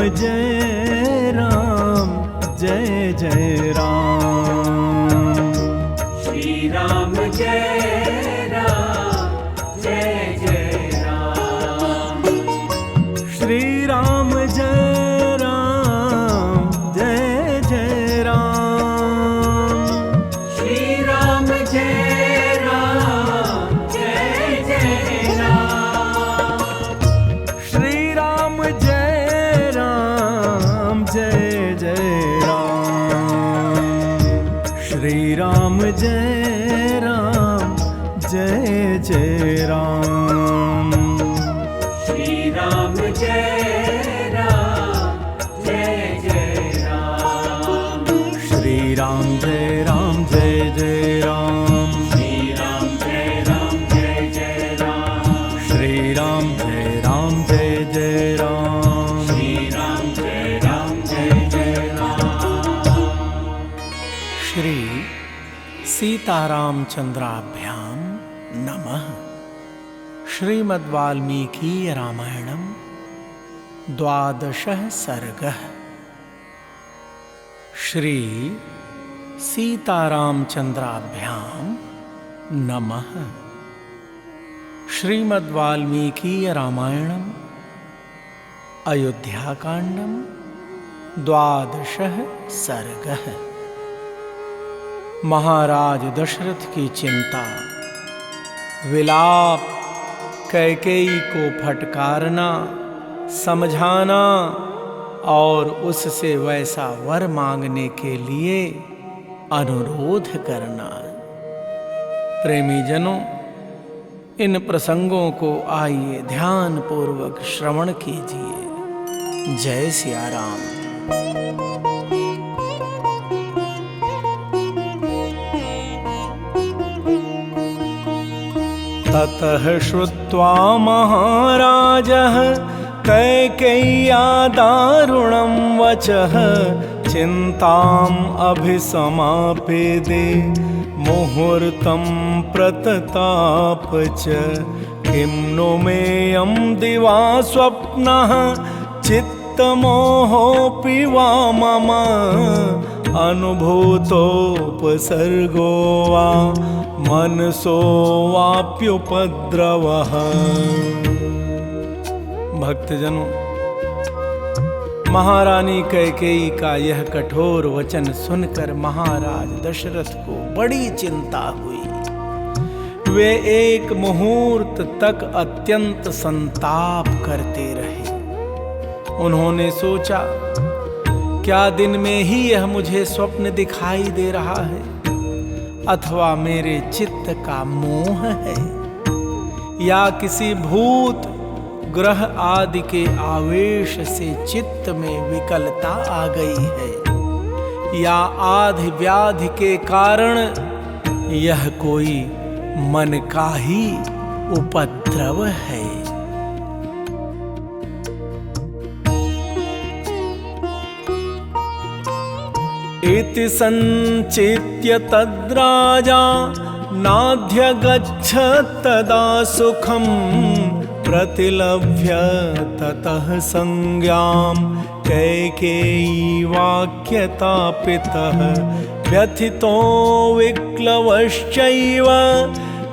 जय राम जय जय राम। श्री राम जय राम जय जय राम। श्री राम जय राम जय जय राम। श्री राम जय राम जय जय राम। श्री राम जय राम जय जय राम। श्री राम जय राम जय जय राम। श्री राम जय राम जय जय राम। श्री राम जय राम जय जय राम। श्री राम जय राम जय जय राम। श्री राम जय राम जय जय राम। श्री राम जय राम जय जय राम। श्री सीतारामचंद्राभ्याम नमः। श्रीमद्वाल्मीकि रामायणं द्वादशः सर्गः। श्री सीतारामचंद्राभ्याम नमः। श्रीमद्वाल्मीकि रामायणं अयोध्याकांडं द्वादशः सर्गः। महाराज दशरथ की चिंता, विलाप, कैकेयी को फटकारना, समझाना और उससे वैसा वर मांगने के लिए अनुरोध करना। प्रेमीजनों, इन प्रसंगों को आइए ध्यान पूर्वक श्रवण कीजिए। जय सिया राम। ततः श्रुत्वा महाराजः कैकेय्या दारुणं वचः चिन्ताम् अभिसमापेदे मुहूर्तं प्रतताप च। किं नो मेऽयं दिवा स्वप्नः चित्तमोहोऽपि वा मम अनुभूतोपसर्गो वा मनसो वाप्युपद्रवः। भक्तजनों, महारानी कैकेयी का यह कठोर वचन सुनकर महाराज दशरथ को बड़ी चिंता हुई। वे एक मुहूर्त तक अत्यंत संताप करते रहे। उन्होंने सोचा, क्या दिन में ही यह मुझे स्वप्न दिखाई दे रहा है अथवा मेरे चित्त का मोह है, या किसी भूत ग्रह आदि के आवेश से चित्त में विकलता आ गई है, या आधि व्याधि के कारण यह कोई मन का ही उपद्रव है। इति संचित्य तद्राजा नाध्यगच्छत् तदा सुखं प्रतिलभ्य ततः संज्ञां कैकेयी वाक्यतापितः व्यथितो विक्लवश्चैव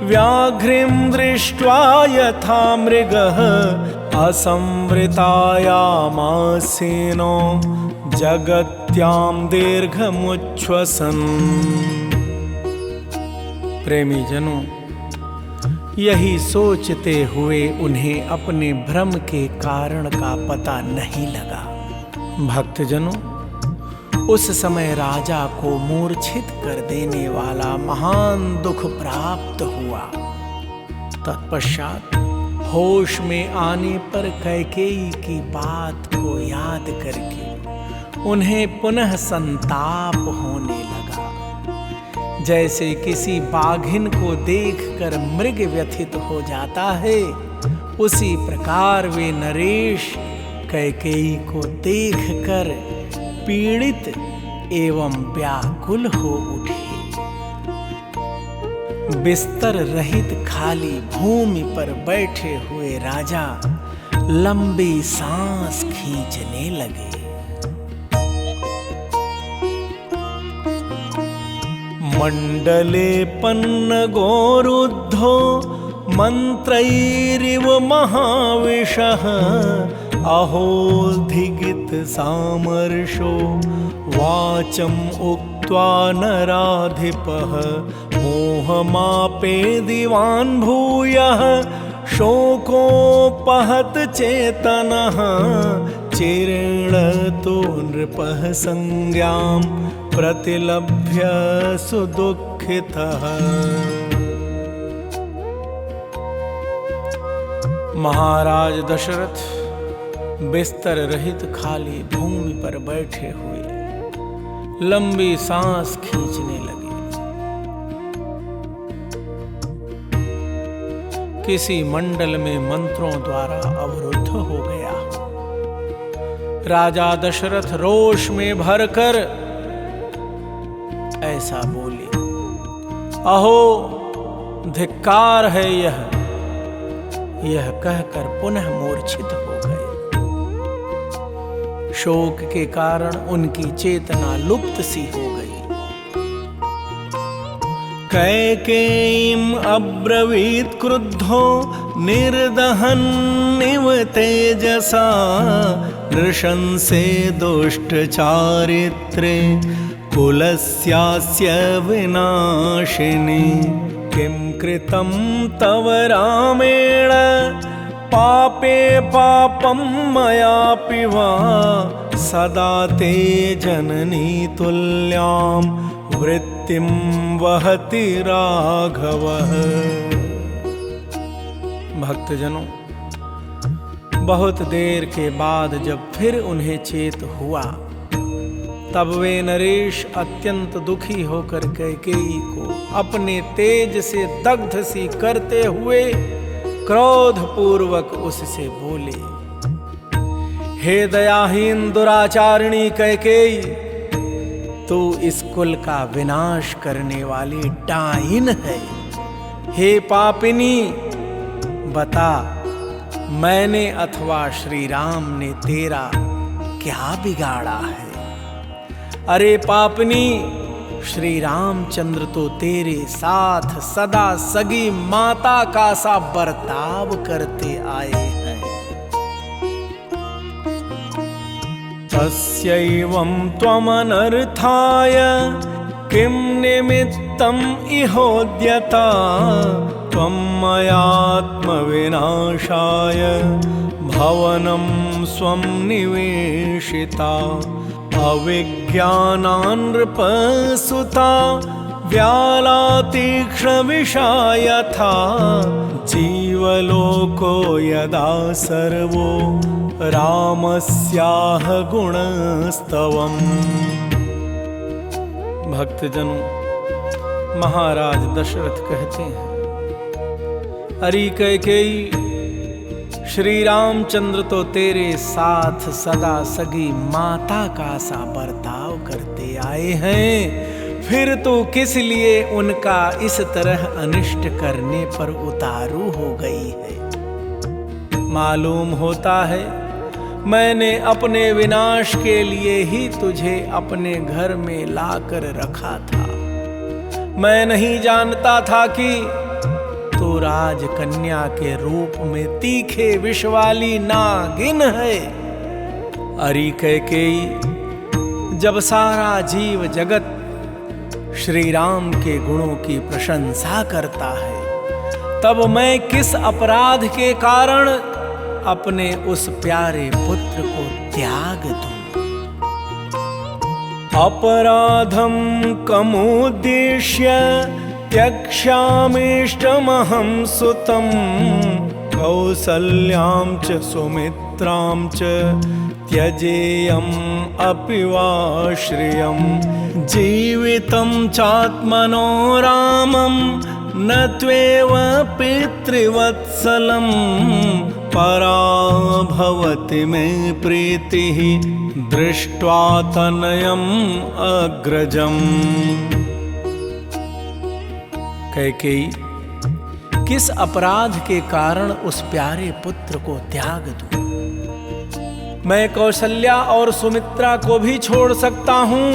व्याघ्रीं दृष्ट्वा यथा मृगः असंवृतायामासीनो जगत्यां दीर्घमुच्छ्वसन्। प्रेमी जनों, यही सोचते हुए उन्हें अपने भ्रम के कारण का पता नहीं लगा। भक्तजनों, उस समय राजा को मूर्छित कर देने वाला महान दुख प्राप्त हुआ। तत्पश्चात होश में आने पर कैकेयी की बात को याद करके उन्हें पुनः संताप होने लगा। जैसे किसी बाघिन को देखकर मृग व्यथित हो जाता है, उसी प्रकार वे नरेश कैकेयी को देखकर पीड़ित एवं व्याकुल हो उठे। बिस्तर रहित खाली भूमि पर बैठे हुए राजा लंबी सांस खींचे। खींचने लगे। मंडले पन्न गोरुद्धो मंत्रैरिव महाविशः अहोधिगित सामर्षो वाचम् उक्त्वा नराधिपः मोहमापेदिवान् भूयः शोकोपहत चेतनः चिरेण तो नृपः संज्ञां प्रतिलभ्य सुदुःखितः। महाराज दशरथ बिस्तर रहित खाली भूमि पर बैठे हुए लंबी सांस खींचने लगे। किसी मंडल में मंत्रों द्वारा अवरुद्ध हो गया। राजा दशरथ रोष में भरकर ऐसा बोले, अहो धिक्कार है यह कहकर पुनः मूर्छित हो गए। शोक के कारण उनकी चेतना लुप्त सी हो गई। कैकेयीम् अब्रवीत् क्रुद्धो निर्दहन्निव तेजसा नृशंसे दुष्ट चारित्रे कुलस्यास्य विनाशिनी। किं कृतं तव रामेण पापे पापं मयापि वा सदा ते जननी तुल्यां वृत्तिं वहति राघवः। भक्तजनों, बहुत देर के बाद जब फिर उन्हें चेत हुआ तब वे नरेश अत्यंत दुखी होकर कैकेयी को अपने तेज से दग्ध सी करते हुए क्रोध पूर्वक उससे बोले, हे दयाहीन दुराचारिणी कैकेयी, तू इस कुल का विनाश करने वाली डाइन है। हे पापिनी, बता मैंने अथवा श्री राम ने तेरा क्या बिगाड़ा है? अरे पापनी, श्री रामचंद्र तो तेरे साथ सदा सगी माता का सा बर्ताव करते आए हैं। तस्यैवं त्वमनर्थाय किं निमित्तम् इहोद्यता त्वं मयात्मविनाशाय भवनं स्वं निवेशिता। अविज्ञानान्नृपसुता व्याला तीक्ष्णविषा यथा जीवलोको यदा सर्वो रामस्याह गुणस्तवम्। भक्तजनों, महाराज दशरथ कहते हैं, अरे कैकेयी, श्री रामचंद्र तो तेरे साथ सदा सगी माता का सा बर्ताव करते आए हैं, फिर तू किस लिए उनका इस तरह अनिष्ट करने पर उतारू हो गई है? मालूम होता है मैंने अपने विनाश के लिए ही तुझे अपने घर में लाकर रखा था। मैं नहीं जानता था कि तो राजकन्या के रूप में तीखे विष वाली नागिन है। अरे कैकेयी, जब सारा जीव जगत श्री राम के गुणों की प्रशंसा करता है, तब मैं किस अपराध के कारण अपने उस प्यारे पुत्र को त्याग दूं? अपराधं कमुद्दिश्य त्यक्ष्यामीष्टमहं सुतं कौसल्यां च सुमित्रां च त्यजेयम् अपि वा श्रियं। जीवितं चात्मनो रामं न त्वेव पितृवत्सलं परा भवति मे प्रीतिः दृष्ट्वा तनयम् अग्रजम्। कैकेयी, किस अपराध के कारण उस प्यारे पुत्र को त्याग दूं? मैं कौशल्या और सुमित्रा को भी छोड़ सकता हूं,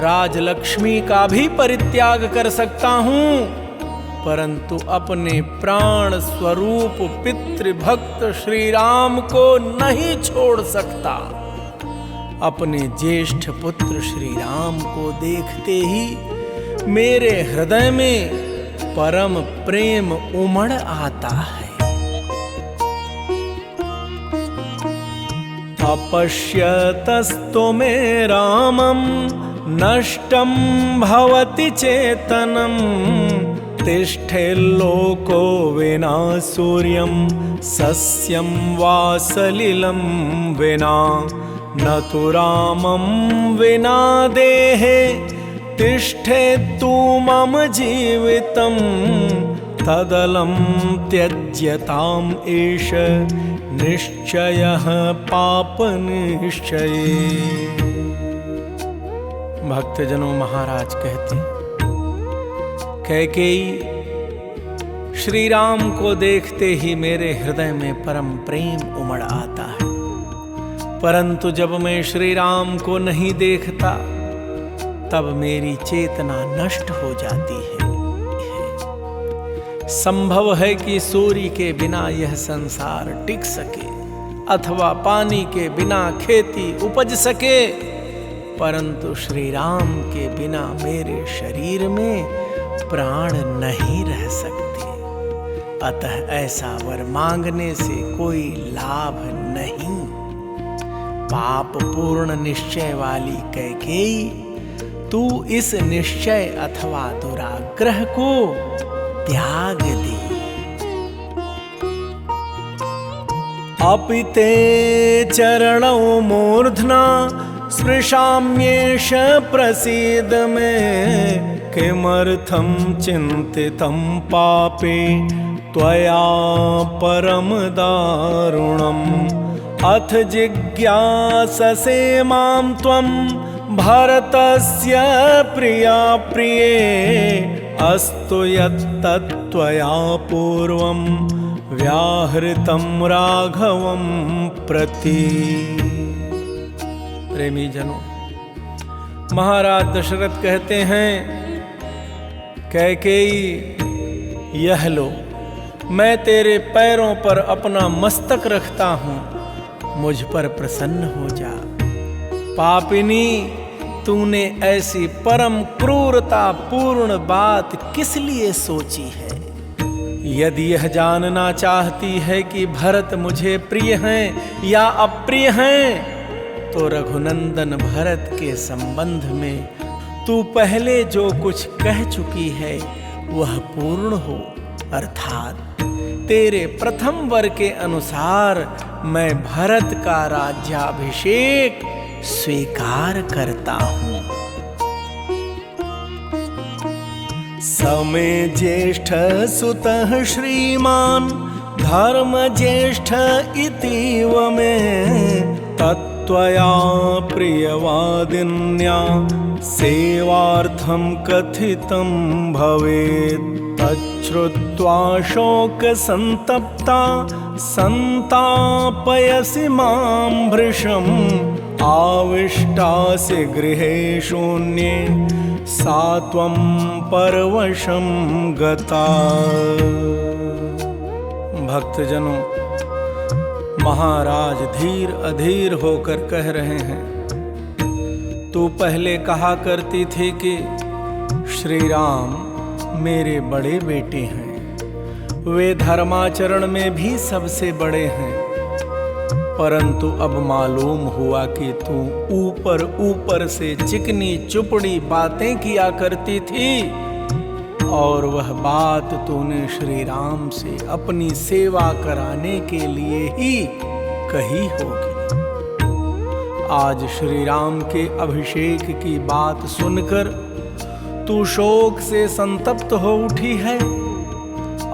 राजलक्ष्मी का भी परित्याग कर सकता हूं, परंतु अपने प्राण स्वरूप पितृभक्त श्री राम को नहीं छोड़ सकता। अपने ज्येष्ठ पुत्र श्री राम को देखते ही मेरे हृदय में परम प्रेम उमड़ आता है। अपश्यतस्तु मे रामं नष्टं भवति चेतनं, तिष्ठेल्लोको विना सूर्यं सस्यं वा सलिलं विना, न तु रामं विना देहे तिष्ठेत्तु मम जीवितं, तदलं त्यज्यताम् एष निश्चयः पापनिश्चये। भक्तजनों, महाराज कहते कैकेयी, श्री राम को देखते ही मेरे हृदय में परम प्रेम उमड़ आता है, परंतु जब मैं श्री राम को नहीं देखता तब मेरी चेतना नष्ट हो जाती है। संभव है कि सूर्य के बिना यह संसार टिक सके अथवा पानी के बिना खेती उपज सके, परंतु श्री राम के बिना मेरे शरीर में प्राण नहीं रह सकते। अतः ऐसा वर मांगने से कोई लाभ नहीं। पाप पूर्ण निश्चय वाली कैकेयी, तू इस निश्चय अथवा दुराग्रह को त्याग दे। अपिते चरणौ मूर्ध्ना स्पृशाम्येष प्रसीद मे, किमर्थं चिन्तितं पापे त्वया परम दारुणम्, अथ जिज्ञाससे मां त्वं भरतस्य प्रिया प्रिये, अस्तु यत्तत्त्वया पूर्वं व्याहृतं राघवं प्रति। प्रेमी जनों, महाराज दशरथ कहते हैं, कैकेयी, यह लो, मैं तेरे पैरों पर अपना मस्तक रखता हूं, मुझ पर प्रसन्न हो जा। पापिनी, तूने ऐसी परम क्रूरता पूर्ण बात किस लिए सोची है? यदि यह जानना चाहती है कि भरत मुझे प्रिय हैं या अप्रिय हैं, तो रघुनंदन भरत के संबंध में तू पहले जो कुछ कह चुकी है वह पूर्ण हो, अर्थात तेरे प्रथम वर के अनुसार मैं भरत का राज्याभिषेक स्वीकार करता हूं। समे ज्येष्ठ सुतः श्रीमान धर्म ज्येष्ठ इतीव मे, तत्त्वया प्रियवादिन्या सेवार्थं कथितं भवेत्। तच्छ्रुत्वा शोक संतप्ता संतापयसि मां भृशम्, आविष्टासि गृहे शून्ये सा त्वं परवशं गता। भक्तजनों, महाराज धीर अधीर होकर कह रहे हैं, तू पहले कहा करती थी कि श्री राम मेरे बड़े बेटे हैं, वे धर्माचरण में भी सबसे बड़े हैं, परंतु अब मालूम हुआ कि तू ऊपर ऊपर से चिकनी चुपड़ी बातें किया करती थी, और वह बात तूने श्री राम से अपनी सेवा कराने के लिए ही कही होगी। आज श्री राम के अभिषेक की बात सुनकर तू शोक से संतप्त हो उठी है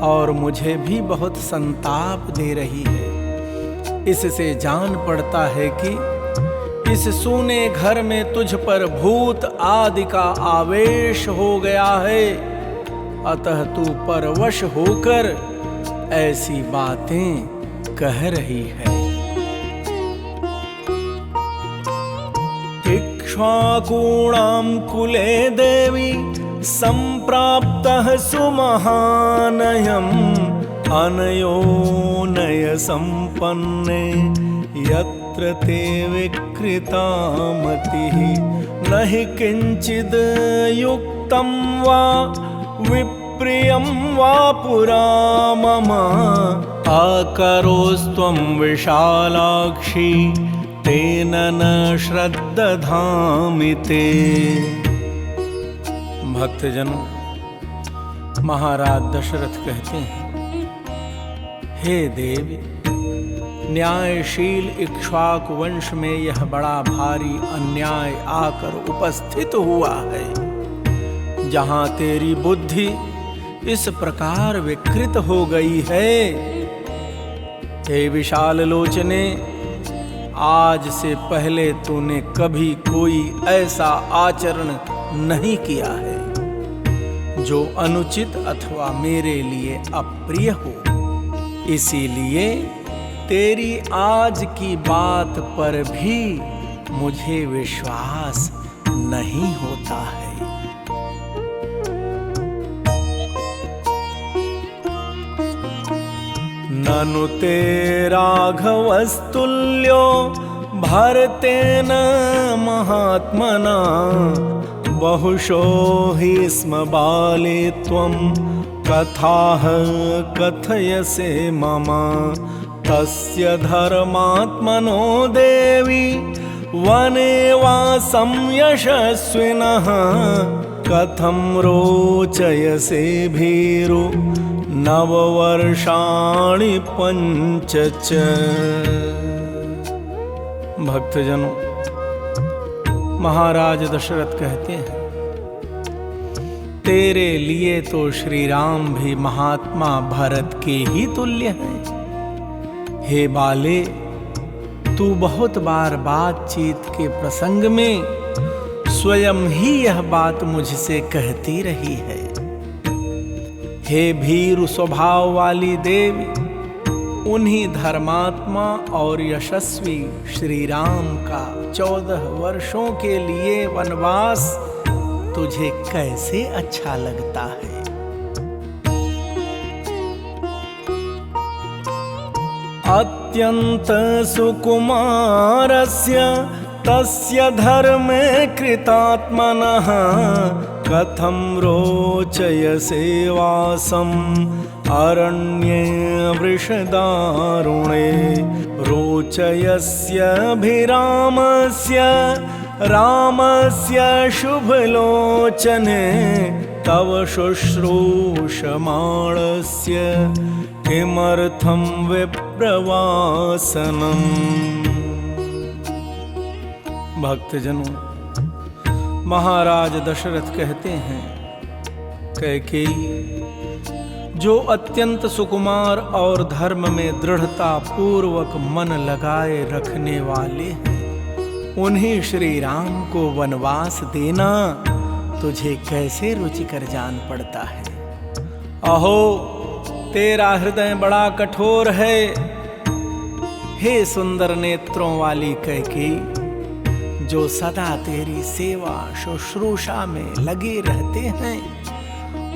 और मुझे भी बहुत संताप दे रही है। इससे जान पड़ता है कि इस सूने घर में तुझ पर भूत आदि का आवेश हो गया है, अतः तू परवश होकर ऐसी बातें कह रही है। इक्ष्वाकूणां कुले देवी सम्प्राप्तः सुमहानयम् अनयोनय सम्पन्ने यत्र ते विकृता मतिः न हि किञ्चिद् युक्तं वा विप्रियं वा पुरा मम आकरोस्त्वं विशालाक्षी तेन न श्रद्दधामि ते। भक्तजनों, महाराज दशरथ कहते हैं, हे देवी, न्यायशील इक्ष्वाकु वंश में यह बड़ा भारी अन्याय आकर उपस्थित हुआ है, जहां तेरी बुद्धि इस प्रकार विकृत हो गई है। हे विशाल लोचने, आज से पहले तूने कभी कोई ऐसा आचरण नहीं किया है जो अनुचित अथवा मेरे लिए अप्रिय हो। इसीलिए तेरी आज की बात पर भी मुझे विश्वास नहीं होता है। ननु ते राघवस्तुल्यो भरतेन महात्मना बहुशो हि स्म बाले त्वं कथाः कथयसे मम तस्य धर्मात्मनो देवी वने वासं यशस्विनः कथं रोचयसे भीरु नववर्षाणि पंच च। भक्तजनों, महाराज दशरथ कहते हैं, तेरे लिए तो श्री राम भी महात्मा भरत के ही तुल्य हैं। हे बाले, तू बहुत बार बातचीत के प्रसंग में स्वयं ही यह बात मुझसे कहती रही है। हे भीरु स्वभाव वाली देवी, उन्हीं धर्मात्मा और यशस्वी श्री राम का 14 वर्षों के लिए वनवास तुझे कैसे अच्छा लगता है? अत्यंत सुकुमारस्य तस्य धर्मे कृतात्मनः कथं रोचयसे वासम् अरण्ये वृषदारुणे रोचयस्यभिरामस्य रामस्य शुभलोचने तव शुश्रूषमाणस्य किमर्थं विप्रवासनम्। भक्तजनों, महाराज दशरथ कहते हैं, कैकेयी जो अत्यंत सुकुमार और धर्म में दृढ़ता पूर्वक मन लगाए रखने वाले हैं, उन्हीं श्री राम को वनवास देना तुझे कैसे रुचिकर जान पड़ता है। अहो, तेरा हृदय बड़ा कठोर है। हे सुंदर नेत्रों वाली कैकेयी, जो सदा तेरी सेवा शुश्रूषा में लगे रहते हैं,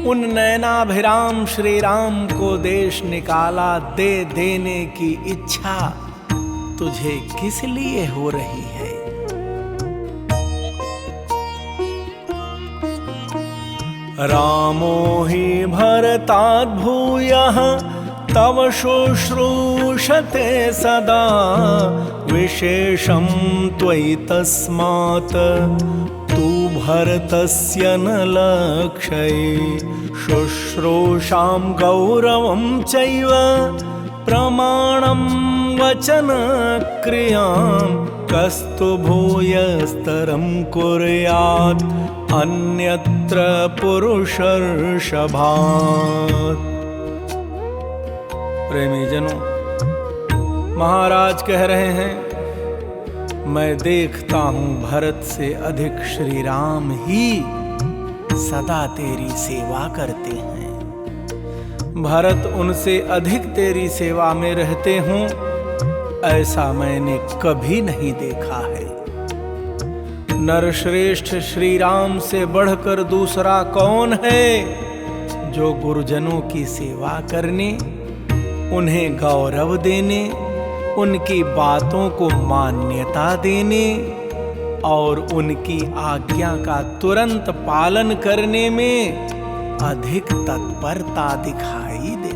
उन नयनाभिराम श्री राम को देश निकाला दे देने की इच्छा तुझे किस लिए हो रही है? रामो हि भरताद् भूयः तव शुश्रूषते सदा विशेषं त्वयि तस्मात् तु भरतस्य न लक्षये शुश्रूषां गौरवं चैव प्रमाणं वचनक्रियां कस्तु भूयस्तरं कुर्यात् अन्यत्र पुरुषर्षभात्। प्रेमी जनों, महाराज कह रहे हैं, मैं देखता हूं भरत से अधिक श्री राम ही सदा तेरी सेवा करते हैं। भरत उनसे अधिक तेरी सेवा में रहते हों, ऐसा मैंने कभी नहीं देखा है। नरश्रेष्ठ श्री राम से बढ़कर दूसरा कौन है, जो गुरुजनों की सेवा करने, उन्हें गौरव देने, उनकी बातों को मान्यता देने और उनकी आज्ञा का तुरंत पालन करने में अधिक तत्परता दिखाई दे।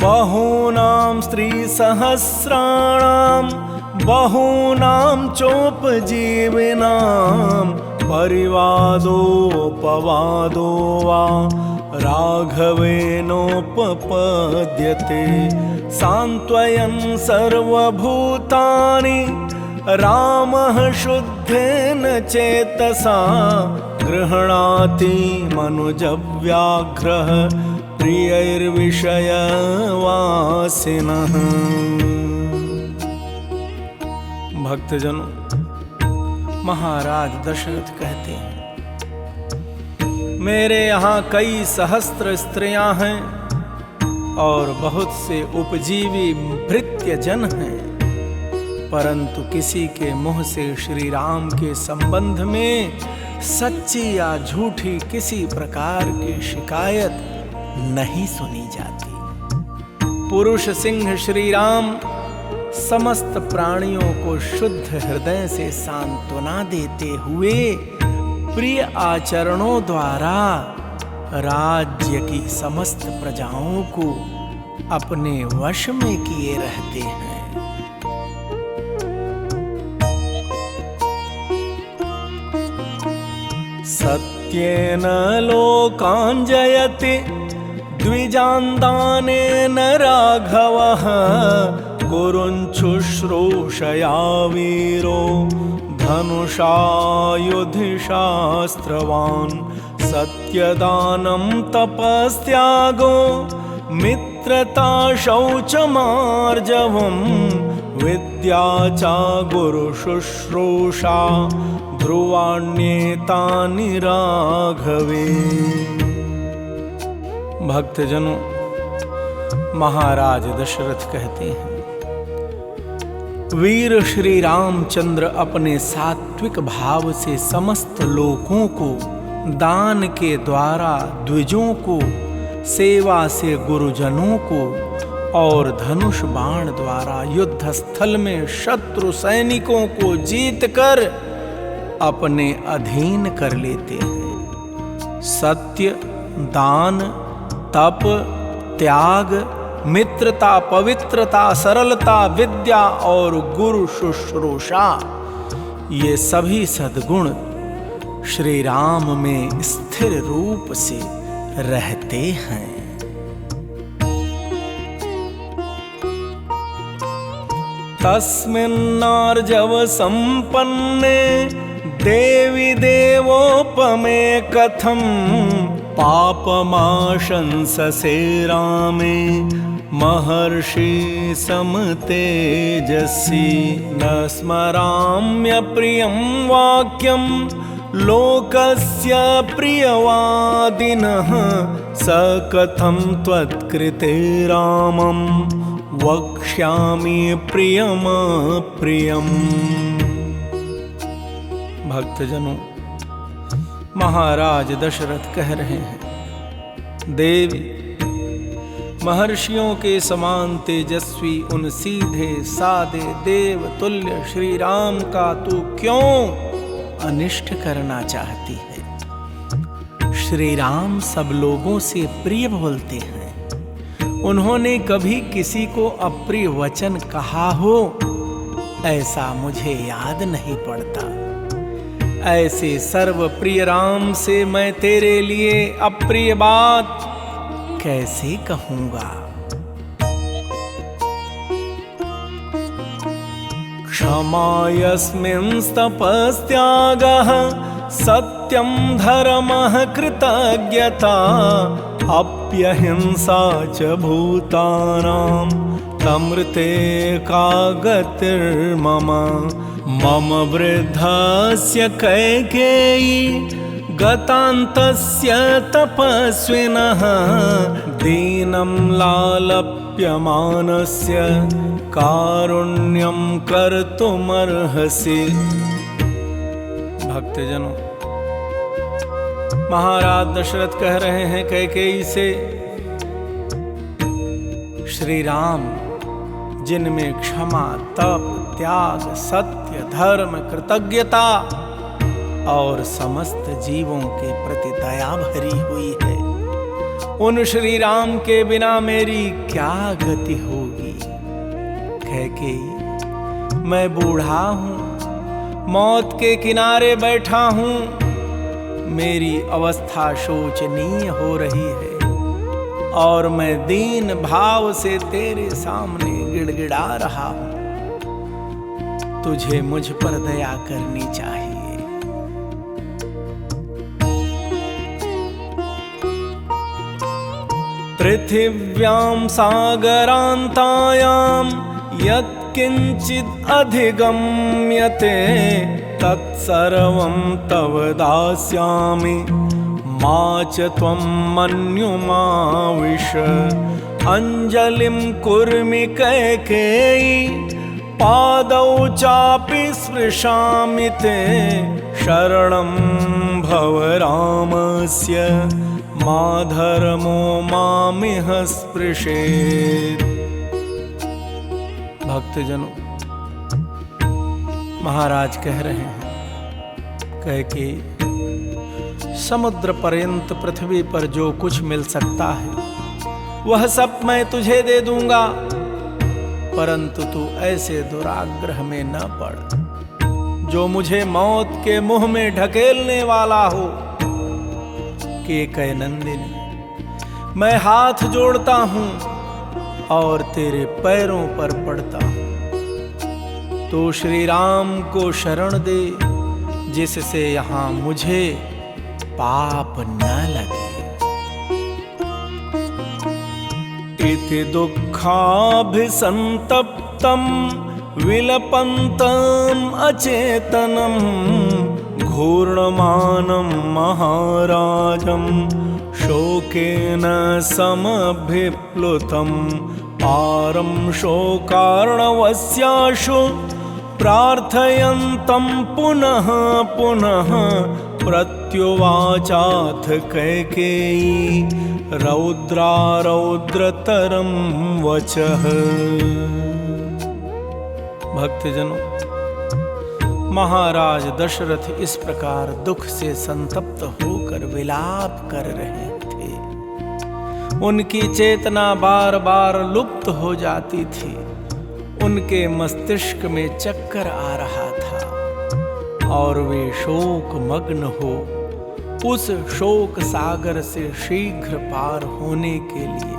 बहूनां स्त्री सहस्राणां बहूनां चोपजीविनां परिवादोपवादो वा राघवेनोपपद्यते सान्त्वयन् सर्वभूतानि रामः शुद्धेन चेतसा गृह्णाति मनुजव्याघ्रः प्रियैर्विषयवासिनः। भक्तजनों, महाराज दशरथ कहते हैं, मेरे यहाँ कई सहस्त्र स्त्रियां हैं और बहुत से उपजीवी भृत्यजन हैं, परंतु किसी के मुंह से श्री राम के संबंध में सच्ची या झूठी किसी प्रकार की शिकायत नहीं सुनी जाती। पुरुष सिंह श्री राम समस्त प्राणियों को शुद्ध हृदय से सांत्वना देते हुए प्रिय आचरणों द्वारा राज्य की समस्त प्रजाओं को अपने वश में किए रहते हैं। सत्येन लोकान् जयति द्विजान्दानेन राघवः गुरुञ्शुश्रूषया वीरो धनुषायुधिशास्त्रवान् सत्यदानं तपस्त्यागो मित्रता शौचमार्जवम् विद्या च गुरुशुश्रूषा ध्रुवाण्येतानि राघवे। भक्तजनों, महाराज दशरथ कहते हैं, वीर श्री रामचंद्र अपने सात्विक भाव से समस्त लोगों को, दान के द्वारा द्विजों को, सेवा से गुरुजनों को और धनुष बाण द्वारा युद्ध स्थल में शत्रु सैनिकों को जीतकर अपने अधीन कर लेते हैं। सत्य, दान, तप, त्याग, मित्रता, पवित्रता, सरलता, विद्या और गुरु शुश्रूषा, ये सभी सद्गुण श्री राम में स्थिर रूप से रहते हैं। तस्मिन्नार्जव संपन्ने देवी देवोपमे कथम पापमाशंससे रामे महर्षि समतेजसी न स्मराम्य प्रियं वाक्यं लोकस्य प्रियवादिनः स कथं त्वत्कृते रामं वक्ष्यामि प्रियमप्रियम्। भक्तजनों, महाराज दशरथ कह रहे हैं, देवी, महर्षियों के समान तेजस्वी उन सीधे सादे देव तुल्य श्री राम का तू क्यों अनिष्ट करना चाहती है? श्री राम सब लोगों से प्रिय बोलते हैं। उन्होंने कभी किसी को अप्रिय वचन कहा हो, ऐसा मुझे याद नहीं पड़ता। ऐसे सर्व प्रिय राम से मैं तेरे लिए अप्रिय बात कैसे कहूंगा? क्षमा यस्मिंस्तपस्त्यागः सत्यं धर्मः कृतज्ञता अप्यहिंसा च भूतानां तमृते का गतिर्मम। मम वृद्धस्य कैकेयी गतान्तस्य तपस्विनः दीनं लालप्यमानस्य कारुण्यं कर्तुमर्हसि। भक्तजनों, महाराज दशरथ कह रहे हैं कैकेयी से, श्री राम जिनमें क्षमा, तप, त्याग, सत्य, धर्म, कृतज्ञता और समस्त जीवों के प्रति दया भरी हुई है, उन श्री राम के बिना मेरी क्या गति होगी। कैकेयी, मैं बूढ़ा हूं, मौत के किनारे बैठा हूं, मेरी अवस्था शोचनीय हो रही है और मैं दीन भाव से तेरे सामने गिड़गिड़ा रहा हूं। तुझे मुझ पर दया करनी चाहिए। पृथिव्यां सागरान्तायां यत्किञ्चित् अधिगम्यते तत्सर्वं तव दास्यामि मा च त्वं मन्युमाविश। अंजलिं कुर्मि कैकेयी पादौ चापि स्पृशामि ते शरणं भव रामस्य मा धर्मो मामिह स्पृशेत्। भक्तजनों, महाराज कह रहे हैं कैकेयी, समुद्र पर्यंत पृथ्वी पर जो कुछ मिल सकता है वह सब मैं तुझे दे दूंगा, परंतु तू ऐसे दुराग्रह में न पड़ जो मुझे मौत के मुंह में ढकेलने वाला हो। कैकेयी, मैं हाथ जोड़ता हूं और तेरे पैरों पर पड़ता हूं, तो श्री राम को शरण दे जिससे यहां मुझे पाप न लगे। इति दुःखाभिसंतप्तं विलपन्तं अचेतनं घूर्णमानं महाराजं शोकेन समभिप्लुतं पारं शोकार्णवस्याशु प्रार्थयन्तं पुनः पुनः प्रत्युवाचाथ कैकेयी रौद्रारौद्रतरं वचः। भक्तजनों, महाराज दशरथ इस प्रकार दुख से संतप्त होकर विलाप कर रहे थे। उनकी चेतना बार बार लुप्त हो जाती थी, उनके मस्तिष्क में चक्कर आ रहा था और वे शोक मग्न हो उस शोक सागर से शीघ्र पार होने के लिए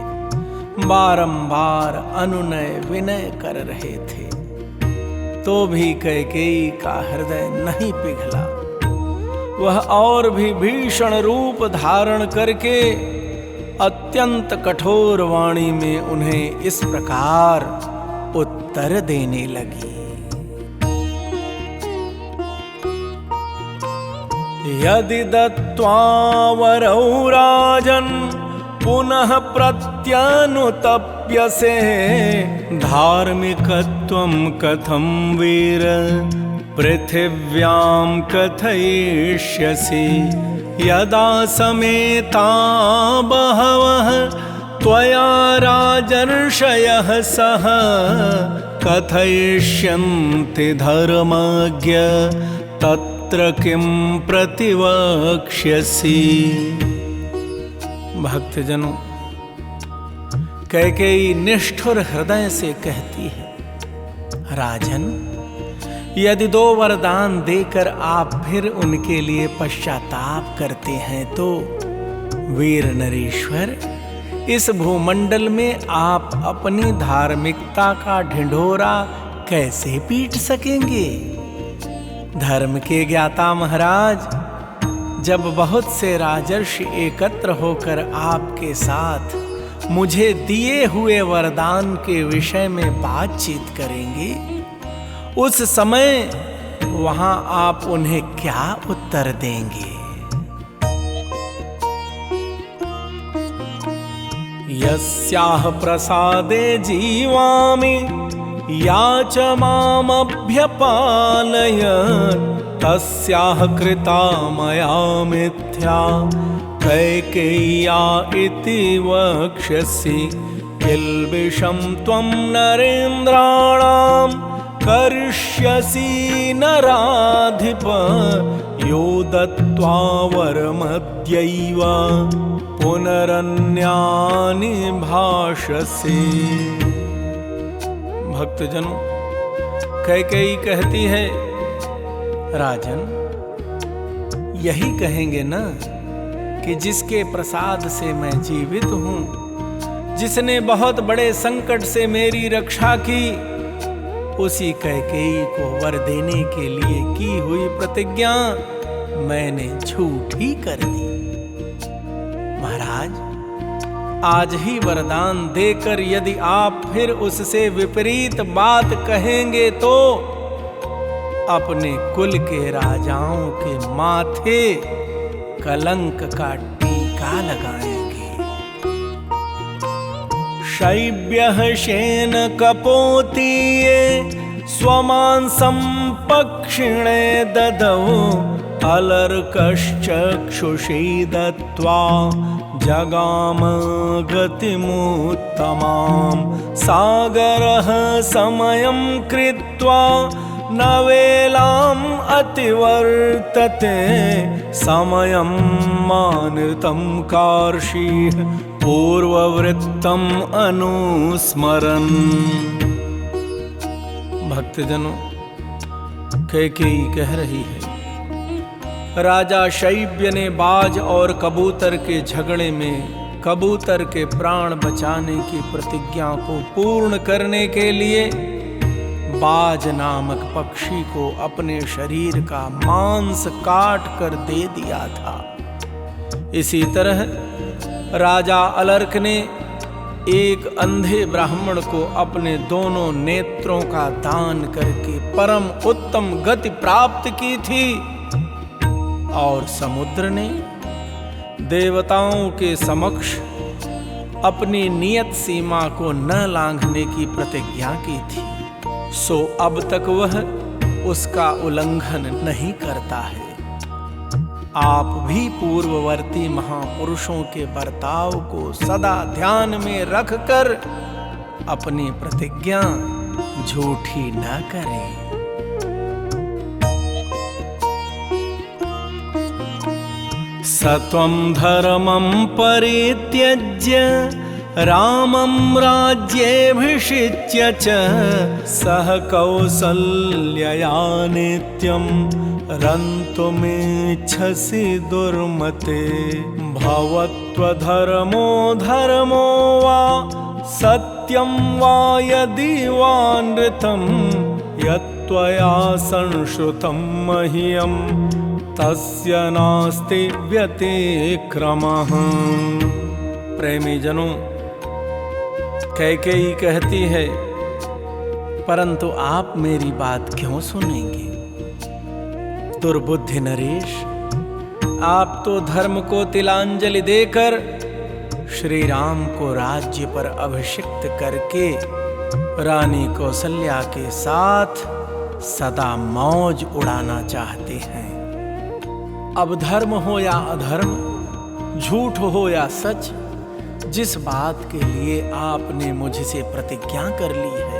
बारंबार अनुनय विनय कर रहे थे। तो भी कैकेयी का हृदय नहीं पिघला। वह और भी भीषण रूप धारण करके अत्यंत कठोर वाणी में उन्हें इस प्रकार उत्तर देने लगी। यदि दत्त्वा वरौ राजन् पुनः प्रत्यनुतप्यसे धार्मिकत्वं कथं वीर पृथिव्यां कथयिष्यसि। यदा समेता बहवः त्वया राजर्षयः सह कथयिष्यन्ति धर्मज्ञ तत्र किं प्रतिवक्ष्यसि। भक्तजनों, कैकेयी निष्ठुर हृदय से कहती है, राजन, यदि 2 वरदान देकर आप फिर उनके लिए पश्चाताप करते हैं तो वीर नरेश्वर, इस भूमंडल में आप अपनी धार्मिकता का ढिंढोरा कैसे पीट सकेंगे। धर्म के ज्ञाता महाराज, जब बहुत से राजर्षि एकत्र होकर आपके साथ मुझे दिए हुए वरदान के विषय में बातचीत करेंगे, उस समय वहां आप उन्हें क्या उत्तर देंगे। यस्याः प्रसादे जीवामि या च मामभ्यपालयत् तस्याः कृता मया मिथ्या कैकेय्या इति वक्ष्यसि किल्बिषं त्वं नरेन्द्राणां करिष्यसि नराधिप यो दत्त्वा वरमद्यैव पुनरन्यानि भाषसे। भक्तजनों, कैकेयी कहती है, राजन यही कहेंगे ना कि जिसके प्रसाद से मैं जीवित हूं, जिसने बहुत बड़े संकट से मेरी रक्षा की, उसी कैकेयी को वर देने के लिए की हुई प्रतिज्ञा मैंने झूठी कर दी। महाराज, आज ही वरदान देकर यदि आप फिर उससे विपरीत बात कहेंगे तो अपने कुल के राजाओं के माथे कलंक का टीका लगाएंगे। शैब्यः शेन कपोतीये स्वमांसं पक्षिणे ददौ अलर्कश्चक्षुषी दत्त्वा जगाम गतिमुत्तमां सागरः समयं कृत्वा न वेलाम् अतिवर्तते समयं मानृतं कार्षीः पूर्ववृत्तम् अनुस्मरन्। भक्तजनों, कैकेयी कह रही है, राजा शैब्य ने बाज और कबूतर के झगड़े में कबूतर के प्राण बचाने की प्रतिज्ञा को पूर्ण करने के लिए बाज नामक पक्षी को अपने शरीर का मांस काट कर दे दिया था। इसी तरह राजा अलर्क ने एक अंधे ब्राह्मण को अपने दोनों नेत्रों का दान करके परम उत्तम गति प्राप्त की थी, और समुद्र ने देवताओं के समक्ष अपनी नियत सीमा को न लांघने की प्रतिज्ञा की थी। सो अब तक वह उसका उल्लंघन नहीं करता है। आप भी पूर्ववर्ती महापुरुषों के बर्ताव को सदा ध्यान में रखकर अपनी प्रतिज्ञा झूठी न करें। सत्वं धर्मं परित्यज्य रामं राज्येऽभिषिच्य च सह कौसल्यया नित्यं रन्तुमिच्छसि दुर्मते भवत्वधर्मो धर्मो वा सत्यं वा यदि वा नृतं यत्त्वया संश्रुतं मह्यं तस्य नास्ति व्यतिक्रमः। प्रेमी जनों, कैकेयी कहती है, परंतु आप मेरी बात क्यों सुनेंगे? दुर्बुद्धि नरेश, आप तो धर्म को तिलांजलि देकर श्री राम को राज्य पर अभिषिक्त करके रानी कौसल्या के साथ सदा मौज उड़ाना चाहते हैं। अब धर्म हो या अधर्म, झूठ हो या सच, जिस बात के लिए आपने मुझसे प्रतिज्ञा कर ली है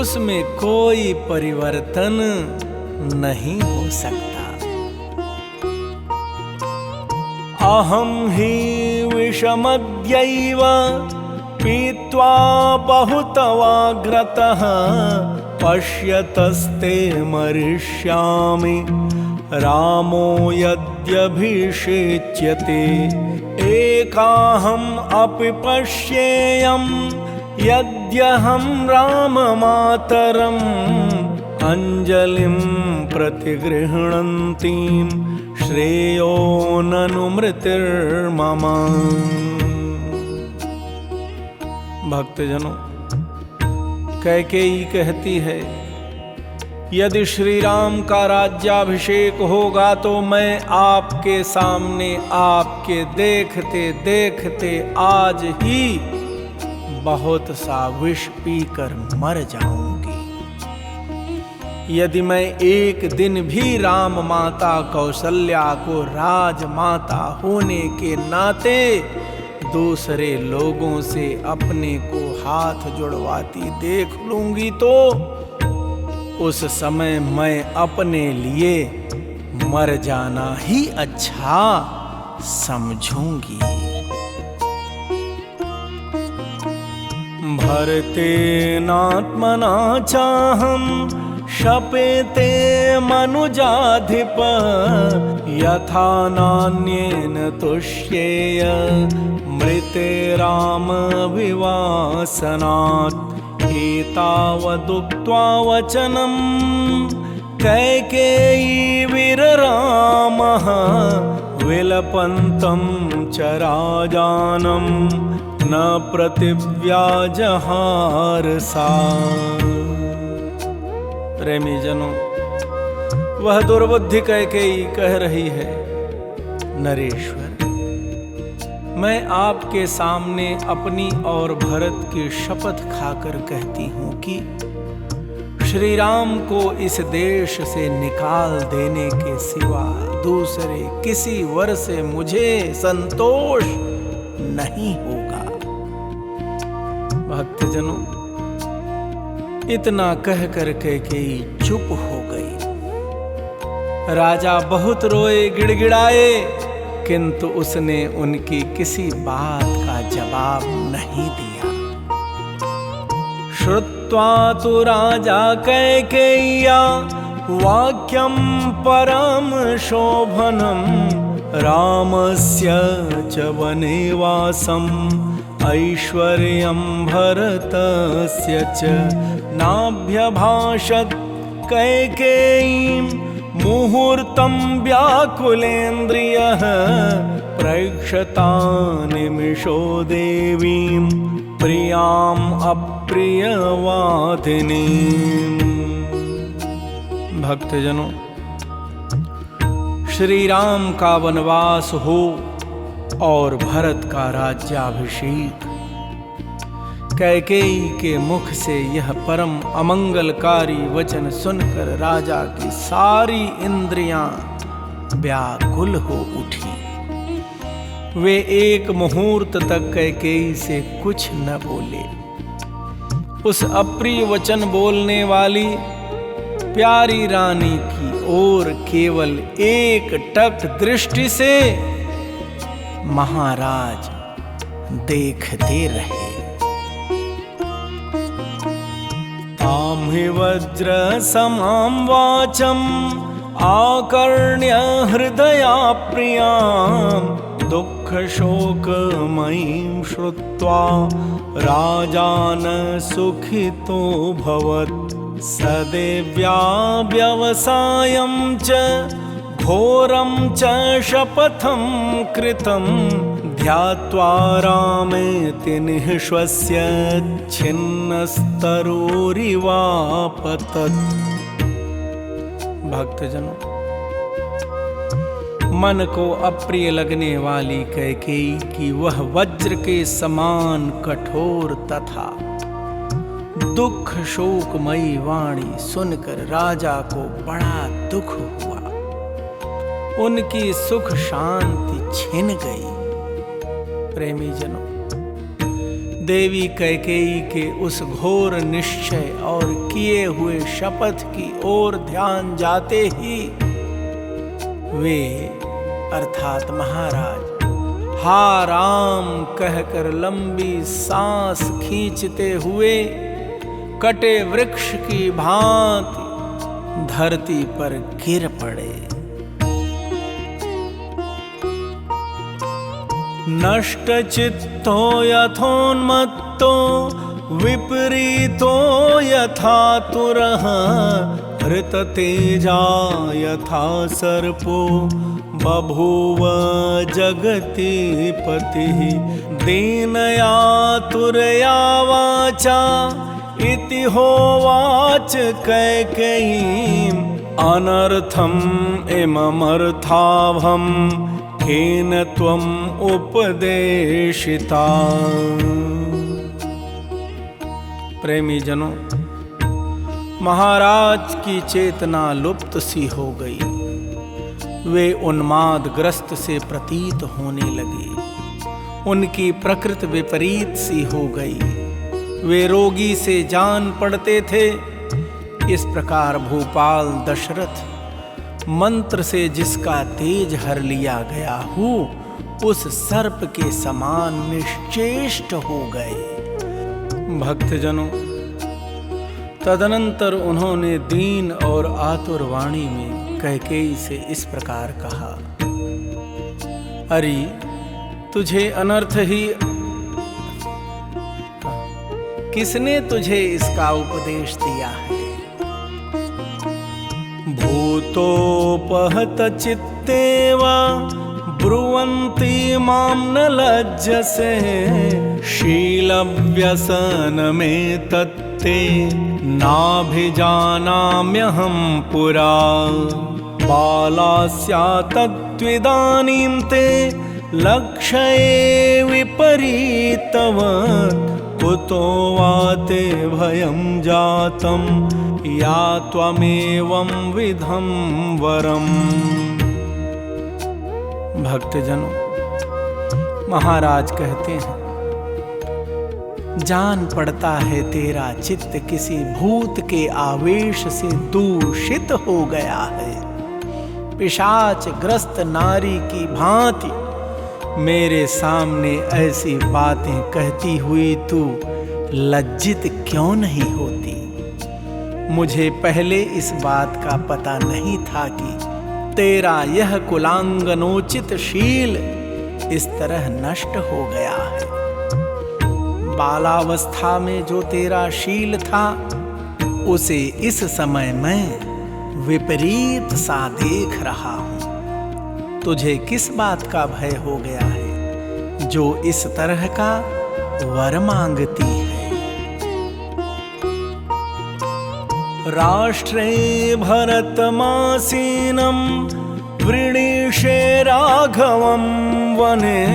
उसमें कोई परिवर्तन नहीं हो सकता। अहं हि विषमद्यैव पीत्वा बहुतवाग्रतः पश्यतस्ते मरिष्यामि रामो यद्यभिषेच्यते एकाहम् अपि पश्येयं यद्यहं राममातरम् अंजलिं प्रतिगृह्णन्तीं श्रेयो ननु मृतिर्मम। भक्तजनों, कैकेयी कहती है, यदि श्री राम का राज्याभिषेक होगा तो मैं आपके सामने आपके देखते देखते आज ही बहुत सा विष पीकर मर जाऊंगी। यदि मैं एक दिन भी राम माता कौशल्या को राजमाता होने के नाते दूसरे लोगों से अपने को हाथ जुड़वाती देख लूंगी तो उस समय मैं अपने लिए मर जाना ही अच्छा समझूंगी। भरतेनात्मना चाहं शपेते मनुजाधिप यथा नान्येन तुष्येय मृते राम विवासनात्। एतावदुक्त्वा वचनं कैकेयी वीररामः विलपन्तं च राजानं न प्रतिव्याजहार सा। प्रेमी जनों, वह दुर्बुद्धि कैकेयी कह रही है, नरेश्वर मैं आपके सामने अपनी और भरत की शपथ खाकर कहती हूं कि श्री राम को इस देश से निकाल देने के सिवा दूसरे किसी वर से मुझे संतोष नहीं होगा। भक्तजनों, इतना कहकर कैकेयी चुप हो गई। राजा बहुत रोए, गिड़गिड़ाए, किंतु उसने उनकी किसी बात का जवाब नहीं दिया। श्रुत्वा तु राजा कैकेय्या वाक्यं परम शोभनं रामस्य च वनेवासम् ऐश्वर्यं भरतस्य च नाभ्यभाषत् कैकेयीं मुहूर्तं व्याकुलेन्द्रियः प्रेक्षता निमिषो देवीं प्रियाम् अप्रियवादिनीम्। भक्तजनों, श्री राम का वनवास हो और भरत का राज्याभिषेक, कैकेयी के मुख से यह परम अमंगलकारी वचन सुनकर राजा की सारी इंद्रियां व्याकुल हो उठी। वे एक मुहूर्त तक कैकेयी से कुछ न बोले। उस अप्रिय वचन बोलने वाली प्यारी रानी की ओर केवल एक टक दृष्टि से महाराज देखते रहे। ताम्हि वज्र समां वाचम् आकर्ण्य हृदया प्रियां दुःखशोकमयीं श्रुत्वा राजान सुखितो भवत्। सदेव्या व्यवसायं च घोरं च शपथं कृतं ध्यात्वा रामेति निःश्वस्य छिन्नस्तरोरिवापतत्। भक्तजनों, मन को अप्रिय लगने वाली कैकेयी की वह वज्र के समान कठोर तथा दुख शोकमयी वाणी सुनकर राजा को बड़ा दुख हुआ। उनकी सुख शांति छिन गई। प्रेमी जनों, देवी कैकेयी के उस घोर निश्चय और किए हुए शपथ की ओर ध्यान जाते ही वे अर्थात महाराज हा राम कहकर लंबी सांस खींचते हुए कटे वृक्ष की भांति धरती पर गिर पड़े। नष्टचित्तो यथोन्मत्तो विपरीतो यथातुरः हृततेजा यथा सर्पो बभूव जगति पतिः। दीनया तुरया वाचा इति होवाच कैकेयीं अनर्थम् इममर्थाभं केन त्वम् उपदेशिता। प्रेमी जनों, महाराज की चेतना लुप्त सी हो गई। वे उन्मादग्रस्त से प्रतीत होने लगे। उनकी प्रकृति विपरीत सी हो गई। वे रोगी से जान पड़ते थे। इस प्रकार भूपाल दशरथ मंत्र से जिसका तेज हर लिया गया हो, उस सर्प के समान निश्चेष्ट हो गए। भक्तजनों, तदनंतर उन्होंने दीन और आतुर वाणी में कैकेयी से इस प्रकार कहा, अरे तुझे अनर्थ ही, किसने तुझे इसका उपदेश दिया है? भूतोपहत चित्तेवा ब्रुवन्ति मां न लज्जसे, शीलव्यसन में तत्ते नाभिजानाम्यहं पुरा। बालास्या तत्त्विदानीं ते लक्ष्ये विपरीतवत्, कुतो वा ते भयं जातं या त्वमेवं विधं वरम्। भक्तजनों, महाराज कहते हैं, जान पड़ता है तेरा चित्त किसी भूत के आवेश से दूषित हो गया है। पिशाच ग्रस्त नारी की भांति मेरे सामने ऐसी बातें कहती हुई तू लज्जित क्यों नहीं होती? मुझे पहले इस बात का पता नहीं था कि तेरा यह कुलांगनोचित शील इस तरह नष्ट हो गया है। बालावस्था में जो तेरा शील था, उसे इस समय मैं विपरीत सा देख रहा हूं। तुझे किस बात का भय हो गया है जो इस तरह का वर मांगती है? राष्ट्रे भरतमासीनं वृणीषे राघवं वने,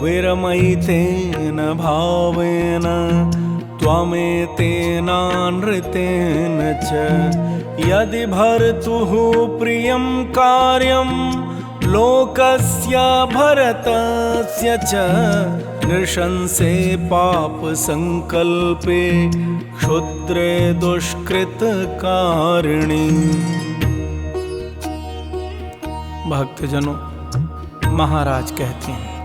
विरमयितेन भावेन त्वमेतेनानृतेन च। यदि भर्तुः प्रियं कार्यं लोकस्य भरतस्य च, नृशंसे पाप संकल्पे क्षुद्रे दुष्कृत कारिणी। भक्तजनों, महाराज कहते हैं,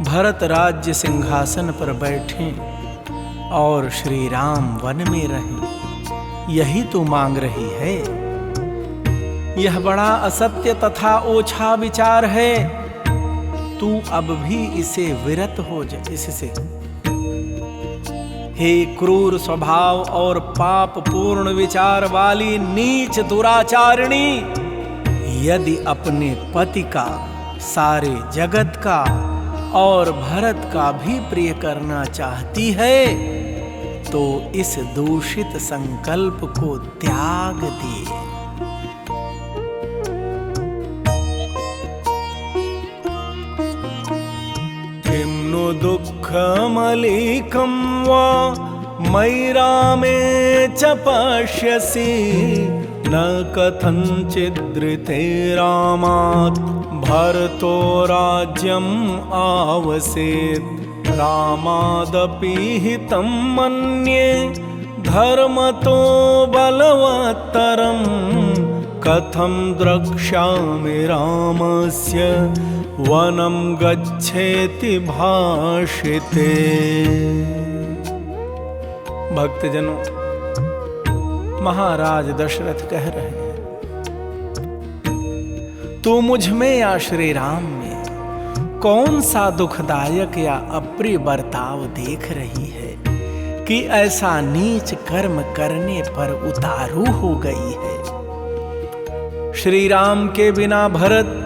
भरत राज्य सिंहासन पर बैठे और श्री राम वन में रहे, यही तू मांग रही है? यह बड़ा असत्य तथा ओछा विचार है। तू अब भी इसे विरत हो जा इससे। हे क्रूर स्वभाव और पाप पूर्ण विचार वाली नीच दुराचारिणी, यदि अपने पति का, सारे जगत का और भरत का भी प्रिय करना चाहती है, तो इस दूषित संकल्प को त्याग दे। किं नु दुःखमलीकं वा मयि रामे च पश्यसि, न कथञ्चिदृते रामात् भरतो राज्यम् आवसेत्। रामादपि हितं मन्ये धर्मतो बलवत्तरं, कथं द्रक्ष्यामि रामस्य वनं गच्छेति भाषिते। भक्तजनों, महाराज दशरथ कह रहे हैं, तू मुझ में या श्री राम में कौन सा दुखदायक या अप्रिय बर्ताव देख रही है कि ऐसा नीच कर्म करने पर उतारू हो गई है? श्री राम के बिना भरत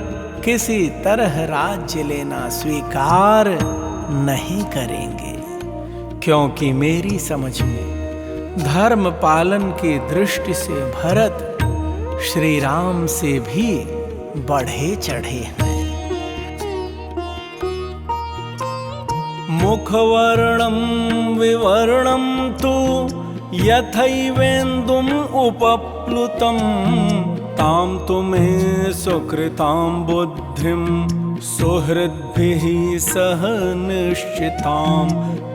किसी तरह राज्य लेना स्वीकार नहीं करेंगे, क्योंकि मेरी समझ में धर्म पालन की दृष्टि से भरत श्री राम से भी बढ़े चढ़े हैं। मुखवर्णम विवर्णम तु यथैवेन्दुम उपप्लुतम ताम तुम्हें सुकृताम बुद्धिम सुहृद्भिः सह निश्चिताम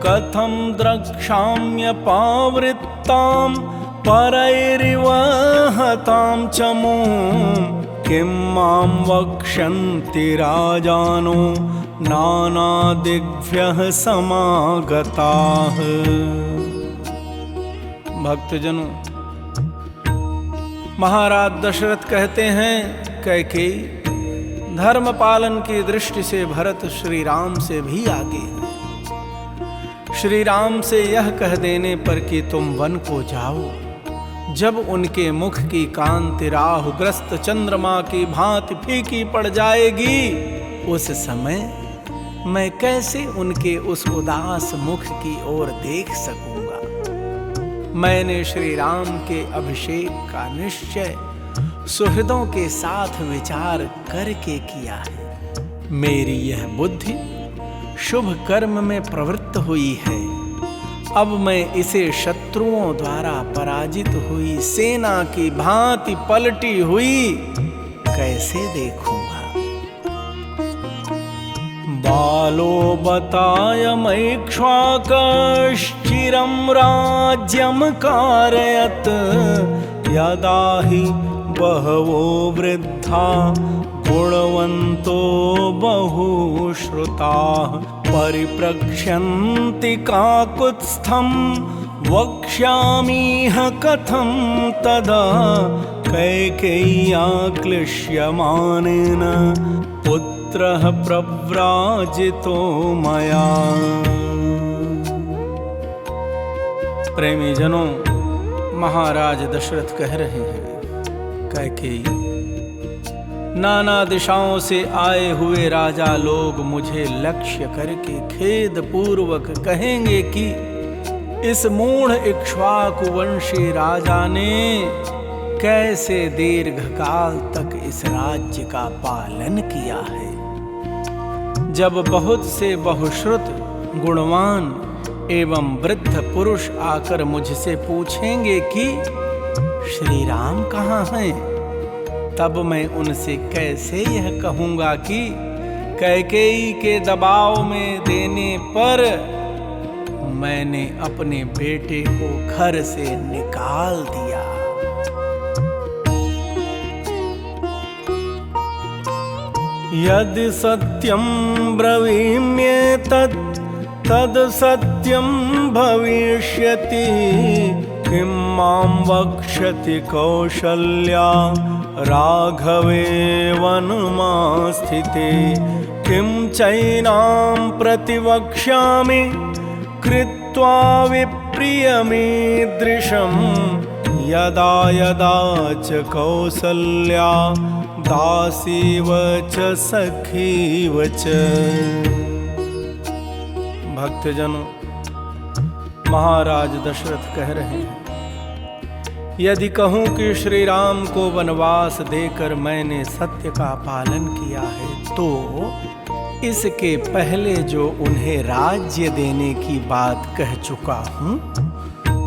कथम द्रक्ष्याम्य पावृत्ताम परैरिव हताम चमूं किं मां वक्ष्यन्ति राजानो नानादिग्भ्यः समागताः। भक्तजनों, महाराज दशरथ कहते हैं कैकेयी धर्म पालन की दृष्टि से भरत श्री राम से भी आगे हैं। श्री राम से यह कह देने पर कि तुम वन को जाओ, जब उनके मुख की कांति राहुग्रस्त चंद्रमा की भांति फीकी पड़ जाएगी, उस समय मैं कैसे उनके उस उदास मुख की ओर देख सकूंगा। मैंने श्री राम के अभिषेक का निश्चय सुहृदों के साथ विचार करके किया है। मेरी यह बुद्धि शुभ कर्म में प्रवृत्त हुई है। अब मैं इसे शत्रुओं द्वारा पराजित हुई सेना की भांति पलटी हुई कैसे देखूंगा। बालो बताय मैक्ष्वाकश्चिरं राज्यं कारयत् यदा हि बहवो वृद्धा गुणवन्तो बहुश्रुताः परिप्रक्ष्यन्ति काकुत्स्थं वक्ष्यामीह कथं तदा कैकेय्या क्लिश्यमानेन पुत्रः प्रव्राजितो मया। प्रेमी जनों, महाराज दशरथ कह रहे हैं कैकेयी, नाना दिशाओं से आए हुए राजा लोग मुझे लक्ष्य करके खेद पूर्वक कहेंगे कि इस मूढ़ इक्ष्वाकु वंशी राजा ने कैसे दीर्घकाल तक इस राज्य का पालन किया है। जब बहुत से बहुश्रुत गुणवान एवं वृद्ध पुरुष आकर मुझसे पूछेंगे कि श्री राम कहाँ हैं, तब मैं उनसे कैसे यह कहूंगा कि कैकेयी के दबाव में देने पर मैंने अपने बेटे को घर से निकाल दिया। यदि सत्यं ब्रवीम्येतत् तद् सत्यं भविष्यति किं मां वक्ष्यति कौशल्या राघवे वनमास्थिते किं चैनां प्रतिवक्ष्यामि कृत्वा विप्रियमीदृशं यदा यदा च कौसल्या दासीव च सखीव च। भक्तजनों, महाराज दशरथ कह रहे हैं, यदि कहूं कि श्री राम को वनवास देकर मैंने सत्य का पालन किया है, तो इसके पहले जो उन्हें राज्य देने की बात कह चुका हूं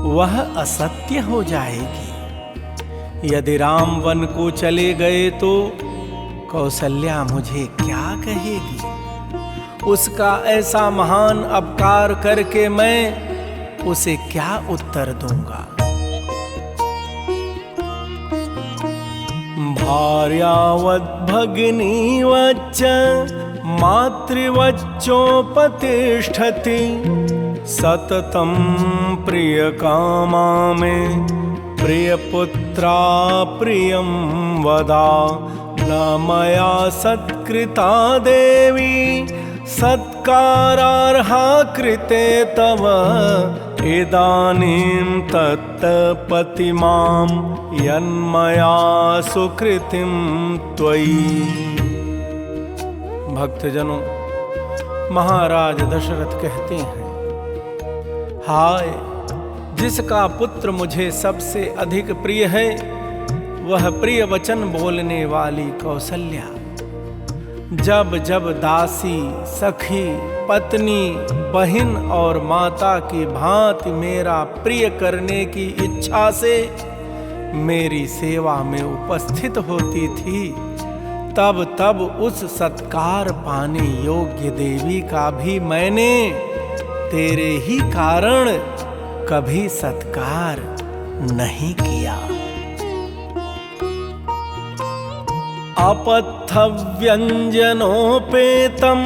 वह असत्य हो जाएगी। यदि राम वन को चले गए तो कौसल्या मुझे क्या कहेगी। उसका ऐसा महान अपकार करके मैं उसे क्या उत्तर दूंगा। भार्यावत् भगिनीवच्च मातृवच्चोपतिष्ठति सततं प्रियकामा मे प्रियपुत्रा प्रियं वदा न मया सत्कृता देवी सत्कारार्हा कृते तव इदानीं तत्पति मां यन्मया सुकृतिं त्वयि। भक्तजनों, महाराज दशरथ कहते हैं, हाय, जिसका पुत्र मुझे सबसे अधिक प्रिय है, वह प्रिय वचन बोलने वाली कौसल्या जब जब दासी, सखी, पत्नी, बहन और माता की भांति मेरा प्रिय करने की इच्छा से मेरी सेवा में उपस्थित होती थी, तब तब उस सत्कार पाने योग्य देवी का भी मैंने तेरे ही कारण कभी सत्कार नहीं किया। अपथव्यञ्जनोपेतं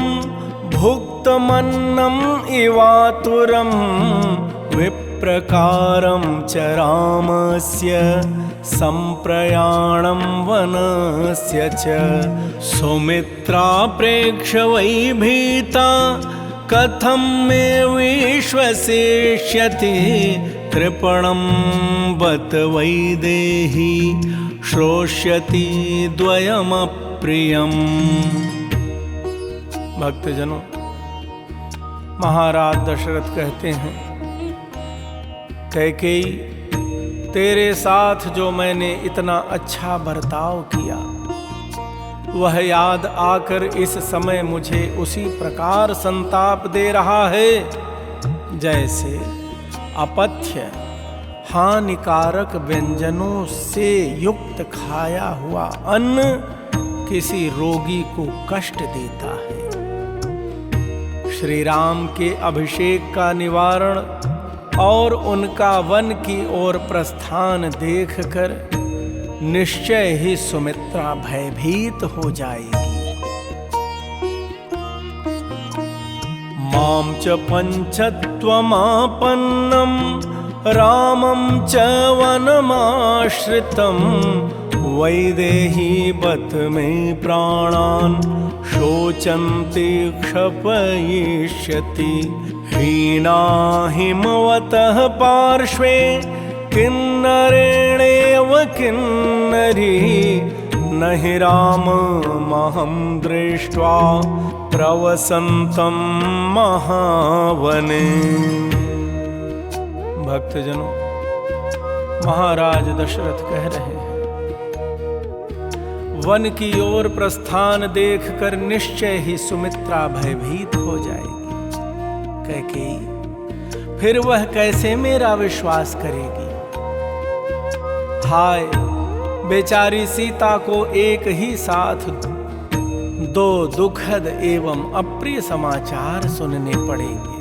भुक्तमन्नम् इवातुरं विप्रकारं च रामस्य सम्प्रयाणं वनस्य च सुमित्रा प्रेक्ष्य वै भीता कथं मे विश्वसिष्यति कृपणं बत वै देहि श्रोष्यति द्वयमप्रियम्। भक्तजनों, महाराज दशरथ कहते हैं, कैकेयी, तेरे साथ जो मैंने इतना अच्छा बर्ताव किया, वह याद आकर इस समय मुझे उसी प्रकार संताप दे रहा है जैसे अपथ्य हानिकारक व्यंजनों से युक्त खाया हुआ अन्न किसी रोगी को कष्ट देता है। श्री राम के अभिषेक का निवारण और उनका वन की ओर प्रस्थान देखकर निश्चय ही सुमित्रा भयभीत हो जाएगी। मां च पंचत्वमापन्नं रामं च वनमाश्रितं वैदेही बत मे प्राणान् शोचन्ति क्षपयिष्यति। हीना हिमवतः पार्श्वे किन्नरेणेव किन्नरी नहि राममहं दृष्ट्वा प्रवसन्तं महावने। भक्तजनों, महाराज दशरथ कह रहे हैं, वन की ओर प्रस्थान देखकर निश्चय ही सुमित्रा भयभीत हो जाएगी। कैकेयी, फिर वह कैसे मेरा विश्वास करेगी? हाय, बेचारी सीता को एक ही साथ दो दुखद एवं अप्रिय समाचार सुनने पड़ेंगे।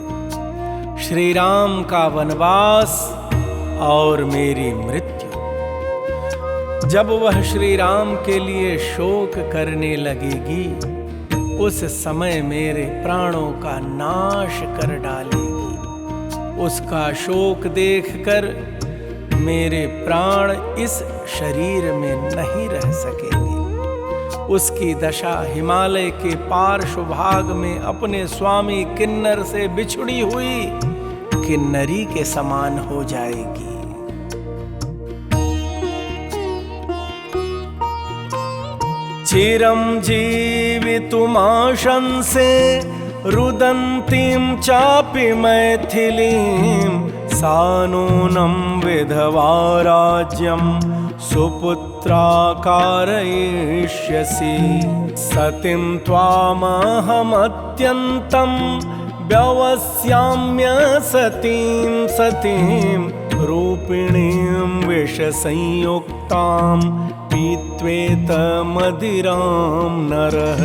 श्री राम का वनवास और मेरी मृत्यु। जब वह श्री राम के लिए शोक करने लगेगी, उस समय मेरे प्राणों का नाश कर डालेगी। उसका शोक देखकर मेरे प्राण इस शरीर में नहीं रह सकेंगे। उसकी दशा हिमालय के पार्श्व भाग में अपने स्वामी किन्नर से बिछुड़ी हुई किन्नरी के समान हो जाएगी। चिरं जीवितुमाशंसे रुदन्तीं चापि मैथिलीं सानूनं विधवा राज्यं सुपुत्रा कारयिष्यसि। सतीं त्वामहमत्यन्तं व्यवस्याम्य सतीं सतीं रूपिणीं विषसंयुक्तां पीत्वेत मदिरां नरः।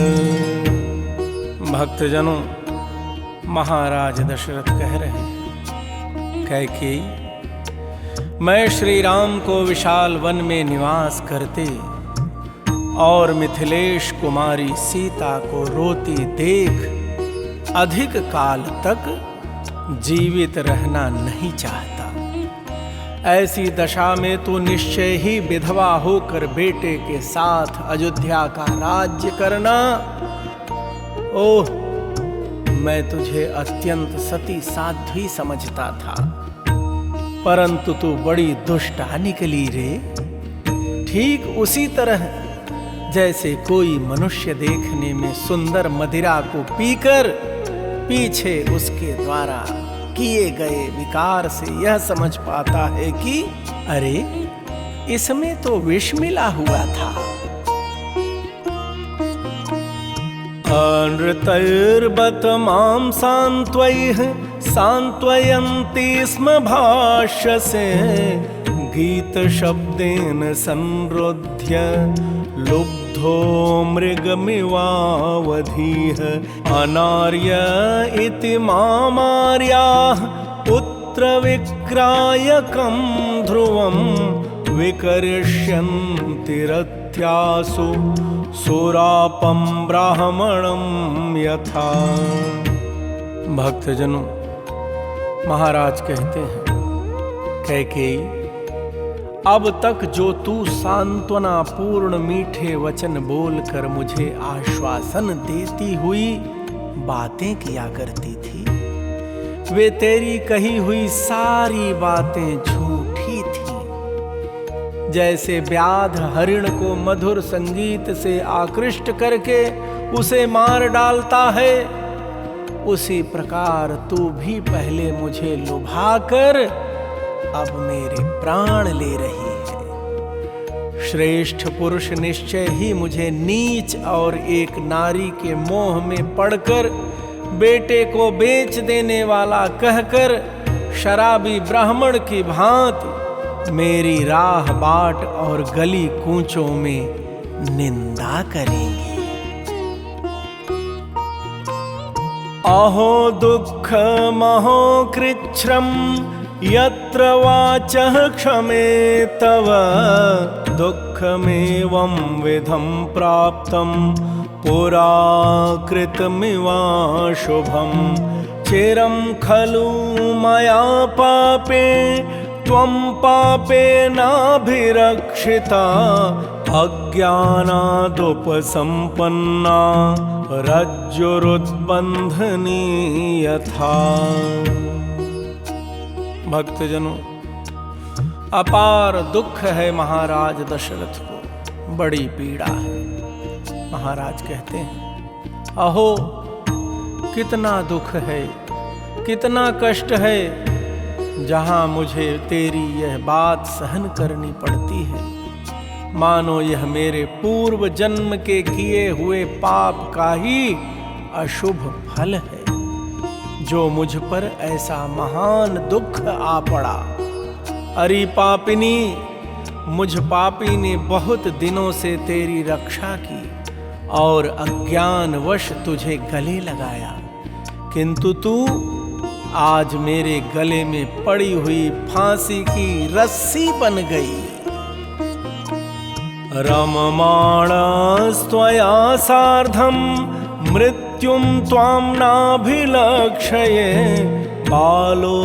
भक्तजनों, महाराज दशरथ कह रहे हैं, कैकेयी, मैं श्री राम को विशाल वन में निवास करते और मिथिलेश कुमारी सीता को रोती देख अधिक काल तक जीवित रहना नहीं चाहता। ऐसी दशा में तो निश्चय ही विधवा होकर बेटे के साथ अयोध्या का राज्य करना। ओह, मैं तुझे अत्यंत सती साध्वी समझता था, परंतु तू बड़ी दुष्टा निकली रे। ठीक उसी तरह जैसे कोई मनुष्य देखने में सुंदर मदिरा को पीकर पीछे उसके द्वारा किए गए विकार से यह समझ पाता है कि अरे इसमें तो विष मिला हुआ था। अनृतैर्बत मां सान्त्वैः सान्त्वयन्ति स्म भाष्यसे गीत शब्देन संरोध्य लुब्धो मृगमिवावधीः अनार्य इति मामार्याः पुत्र विक्रायकं ध्रुवं विकरिष्यन्ति रथ्यासु सुरापं ब्राह्मणं यथा। भक्तजनों, महाराज कहते हैं, कैकेयी, अब तक जो तू सांत्वना पूर्ण मीठे वचन बोलकर मुझे आश्वासन देती हुई बातें किया करती थी, वे तेरी कही हुई सारी बातें झूठी थी। जैसे व्याध हरिण को मधुर संगीत से आकृष्ट करके उसे मार डालता है, उसी प्रकार तू भी पहले मुझे लुभाकर अब मेरे प्राण ले रही है। श्रेष्ठ पुरुष निश्चय ही मुझे नीच और एक नारी के मोह में पड़कर बेटे को बेच देने वाला कहकर शराबी ब्राह्मण की भांति मेरी राह बाट और गली कूचों में निंदा करेंगे। अहो दुःख महो कृच्छ्रम यत्र वाचः क्षमे तव दुःखमेवं विधं प्राप्तं पुरा कृतमिवाशुभं चिरं खलु मया पापे त्वं पापेनाभिरक्षिता अज्ञानादुपसम्पन्ना रज्जुरुद्बन्धनी यथा। भक्तजनों, अपार दुख है महाराज दशरथ को, बड़ी पीड़ा है। महाराज कहते हैं, अहो कितना दुख है, कितना कष्ट है, जहां मुझे तेरी यह बात सहन करनी पड़ती है। मानो यह मेरे पूर्व जन्म के किए हुए पाप का ही अशुभ फल है, जो मुझ पर ऐसा महान दुख आ पड़ा। अरे पापिनी, मुझ पापी ने बहुत दिनों से तेरी रक्षा की और अज्ञानवश तुझे गले लगाया, किंतु तू आज मेरे गले में पड़ी हुई फांसी की रस्सी बन गई। रममाणस्त्वया सार्धं मृत्युं त्वां नाभिलक्षये बालो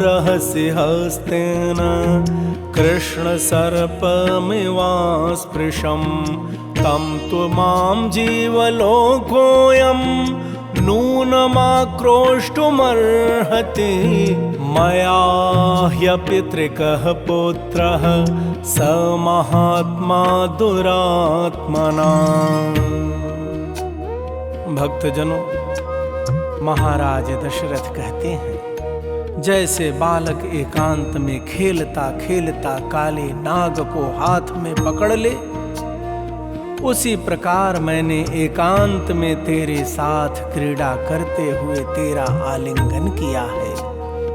रहसि हस्तेन कृष्णसर्पमिवास्पृशं तं तु मां जीवलोकोऽयं नूनमाक्रोष्टुमर्हति मया ह्यपितृकः पुत्रः स महात्मा दुरात्मना। भक्तजनों, महाराज दशरथ कहते हैं, जैसे बालक एकांत में खेलता खेलता काले नाग को हाथ में पकड़ ले, उसी प्रकार मैंने एकांत में तेरे साथ क्रीड़ा करते हुए तेरा आलिंगन किया है।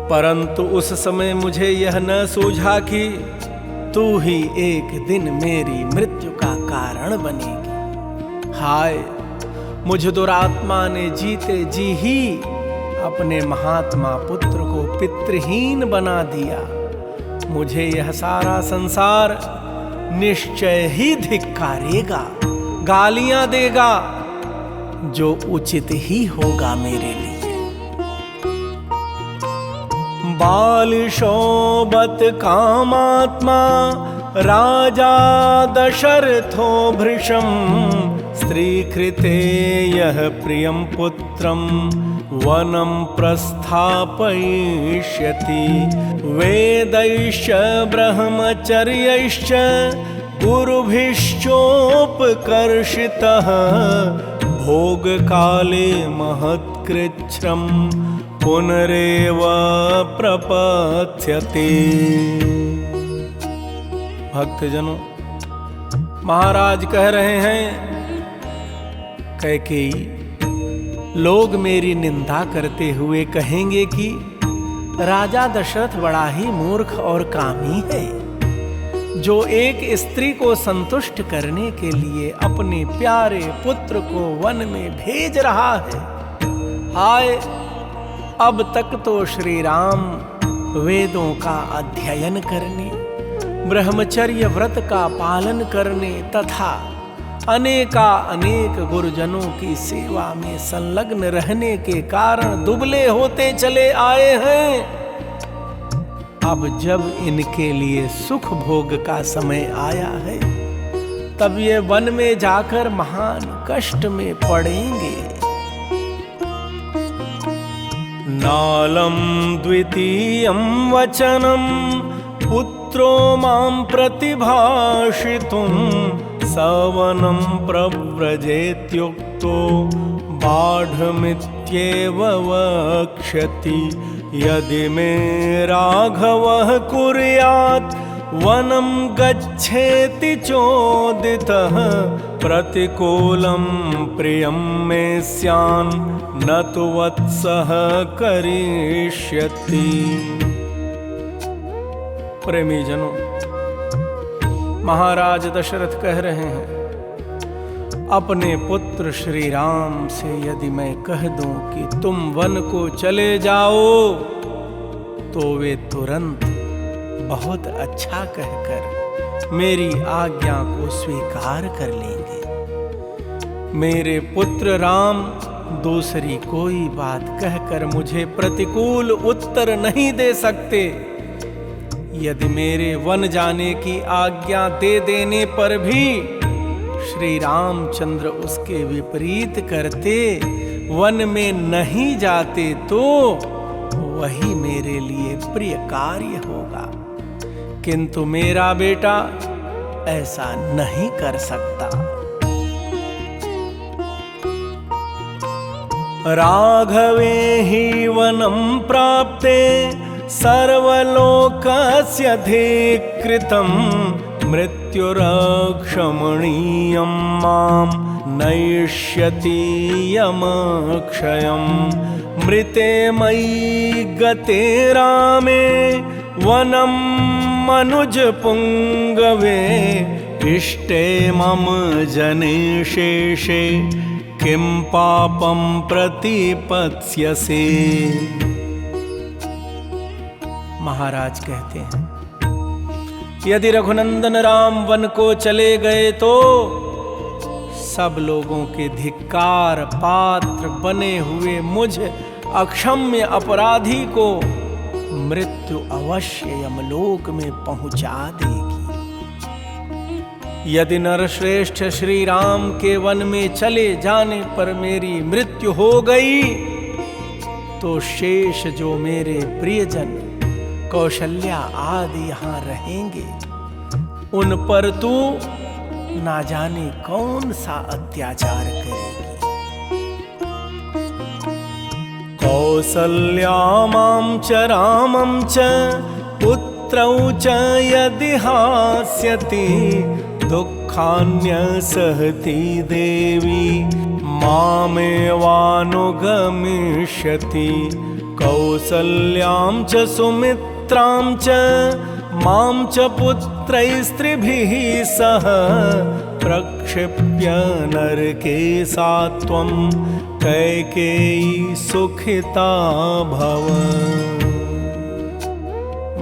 परंतु उस समय मुझे यह न सूझा कि तू ही एक दिन मेरी मृत्यु का कारण बनेगी। हाय, मुझ दुरात्मा ने जीते जी ही अपने महात्मा पुत्र को पितृहीन बना दिया। मुझे यह सारा संसार निश्चय ही धिक्कारेगा, गालियां देगा, जो उचित ही होगा मेरे लिए। बालिशोबत कामात्मा राजा दशरथो भृशं स्त्रीकृते यः प्रियं पुत्रं वनं प्रस्थापयिष्यति वेदैश्च ब्रह्मचर्यैश्च गुरुभिश्चोपकर्षितः भोगकाले महत्कृच्छ्रं पुनरेव प्रपद्यते। भक्तजनों, महाराज कह रहे हैं, कैकेयी, लोग मेरी निंदा करते हुए कहेंगे कि राजा दशरथ बड़ा ही मूर्ख और कामी है, जो एक स्त्री को संतुष्ट करने के लिए अपने प्यारे पुत्र को वन में भेज रहा है। हाय, अब तक तो श्री राम वेदों का अध्ययन करने, ब्रह्मचर्य व्रत का पालन करने तथा अनेक गुरुजनों की सेवा में संलग्न रहने के कारण दुबले होते चले आए हैं। अब जब इनके लिए सुख भोग का समय आया है, तब ये वन में जाकर महान कष्ट में पड़ेंगे। नालम द्वितीयं वचनम पुत्रो मां प्रतिभाषितुं सवनं प्रव्रजेत्युक्तो बाढमित्येव वक्ष्यति। यदि मे राघवः कुर्यात् वनं गच्छेति चोदितः प्रतिकूलं प्रियं मे स्यान् न तु वत्सः करिष्यति। प्रेमी जनों, महाराज दशरथ कह रहे हैं, अपने पुत्र श्री राम से यदि मैं कह दूं कि तुम वन को चले जाओ, तो वे तुरंत बहुत अच्छा कहकर मेरी आज्ञा को स्वीकार कर लेंगे। मेरे पुत्र राम दूसरी कोई बात कहकर मुझे प्रतिकूल उत्तर नहीं दे सकते। यदि मेरे वन जाने की आज्ञा दे देने पर भी श्री रामचंद्र उसके विपरीत करते, वन में नहीं जाते, तो वही मेरे लिए प्रिय कार्य होगा। किंतु मेरा बेटा ऐसा नहीं कर सकता। राघवे हि वनं प्राप्ते सर्वलोकस्य धिक्कृतं मृत्युरक्षमणीयं मां नयिष्यति यमक्षयं। मृते मयि गते रामे वनं मनुज पुंगवे इष्टे मम जने शेषे किं पापं प्रतिपत्स्यसे। महाराज कहते हैं, यदि रघुनंदन राम वन को चले गए तो सब लोगों के धिक्कार पात्र बने हुए मुझ अक्षम्य अपराधी को मृत्यु अवश्य यमलोक में पहुंचा देगी। यदि नरश्रेष्ठ श्री राम के वन में चले जाने पर मेरी मृत्यु हो गई, तो शेष जो मेरे प्रियजन कौशल्या आदि यहाँ रहेंगे, उन पर तू ना जाने कौन सा अत्याचार करेगी। कौसल्यामां च रामं च पुत्रौ च यदि हास्यति दुःखान्यसहति देवी मामेवानुगमिष्यति। कौसल्यां च सुमित्रां च मां च पुत्रैस्त्रिभिः सह प्रक्षिप्य नरके सा त्वं कैकेयी सुखिता भव।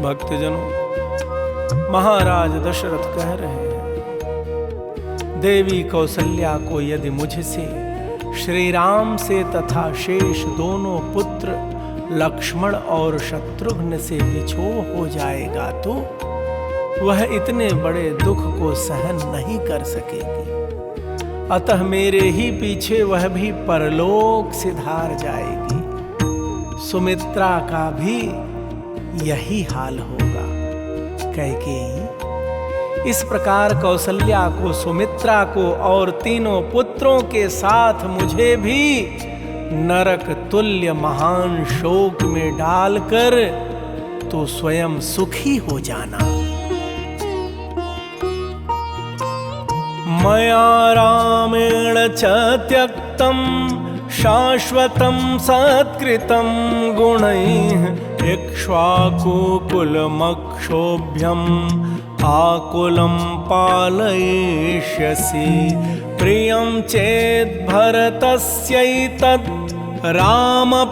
भक्तजनों, महाराज दशरथ कह रहे हैं, देवी कौसल्या को यदि मुझसे, श्री राम से तथा शेष दोनों पुत्र लक्ष्मण और शत्रुघ्न से विछोह हो जाएगा, तो वह इतने बड़े दुख को सहन नहीं कर सकेगी। अतः मेरे ही पीछे वह भी परलोक सिधार जाएगी। सुमित्रा का भी यही हाल होगा। कैकेयी इस प्रकार कौसल्या को, सुमित्रा को और तीनों पुत्रों के साथ मुझे भी नरक तुल्य महान शोक में डालकर तो स्वयं सुखी हो जाना। मया रामेण च त्यक्तं शाश्वतं सत्कृतं गुणैः इक्ष्वाकुकुलमक्षोभ्यम् आकुलं पालयिष्यसि। प्रियं चेत् भरतस्यैतत् रामप्रव्राजनं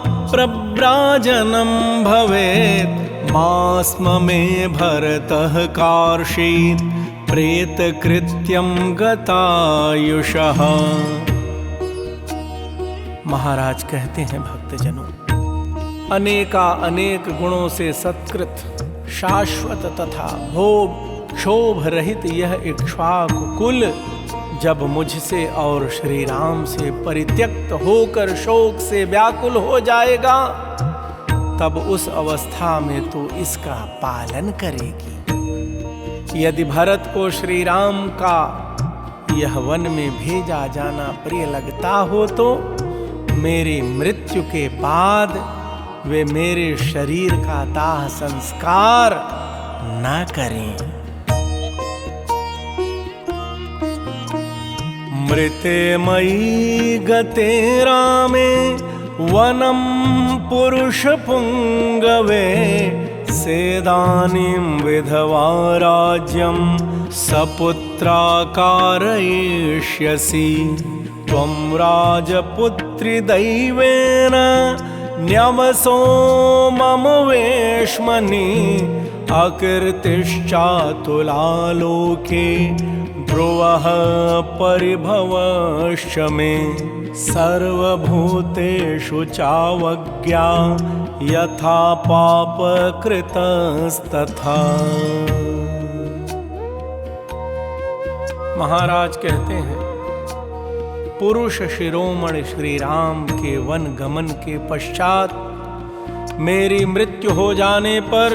भवेत्। मा स्म मे भरतः कार्षीत् प्रेतकृत्यं गतायुषः। महाराज कहते हैं भक्तजनों, अनेका अनेक गुणों से सत्कृत शाश्वत तथा भोग क्षोभ रहित यह इक्ष्वाकु कुल जब मुझसे और श्री राम से परित्यक्त होकर शोक से व्याकुल हो जाएगा, तब उस अवस्था में तो इसका पालन करेगी। यदि भरत को श्री राम का यह वन में भेजा जाना प्रिय लगता हो तो मेरी मृत्यु के बाद वे मेरे शरीर का दाह संस्कार न करें। मृते मयि गते रामे वनं पुरुष पुंगवे। सेदानीं विधवा राज्यं सपुत्रा कारयिष्यसि। त्वं राजपुत्री दैवेन न्यवसो मम वेश्मनि। अकीर्तिश्चातुलालोके ध्रुवः परिभवश्च मे। सर्वभूतेषु चावज्ञा यथा पापकृतस्तथा। महाराज कहते हैं, पुरुष शिरोमणि श्री राम के वन गमन के पश्चात मेरी मृत्यु हो जाने पर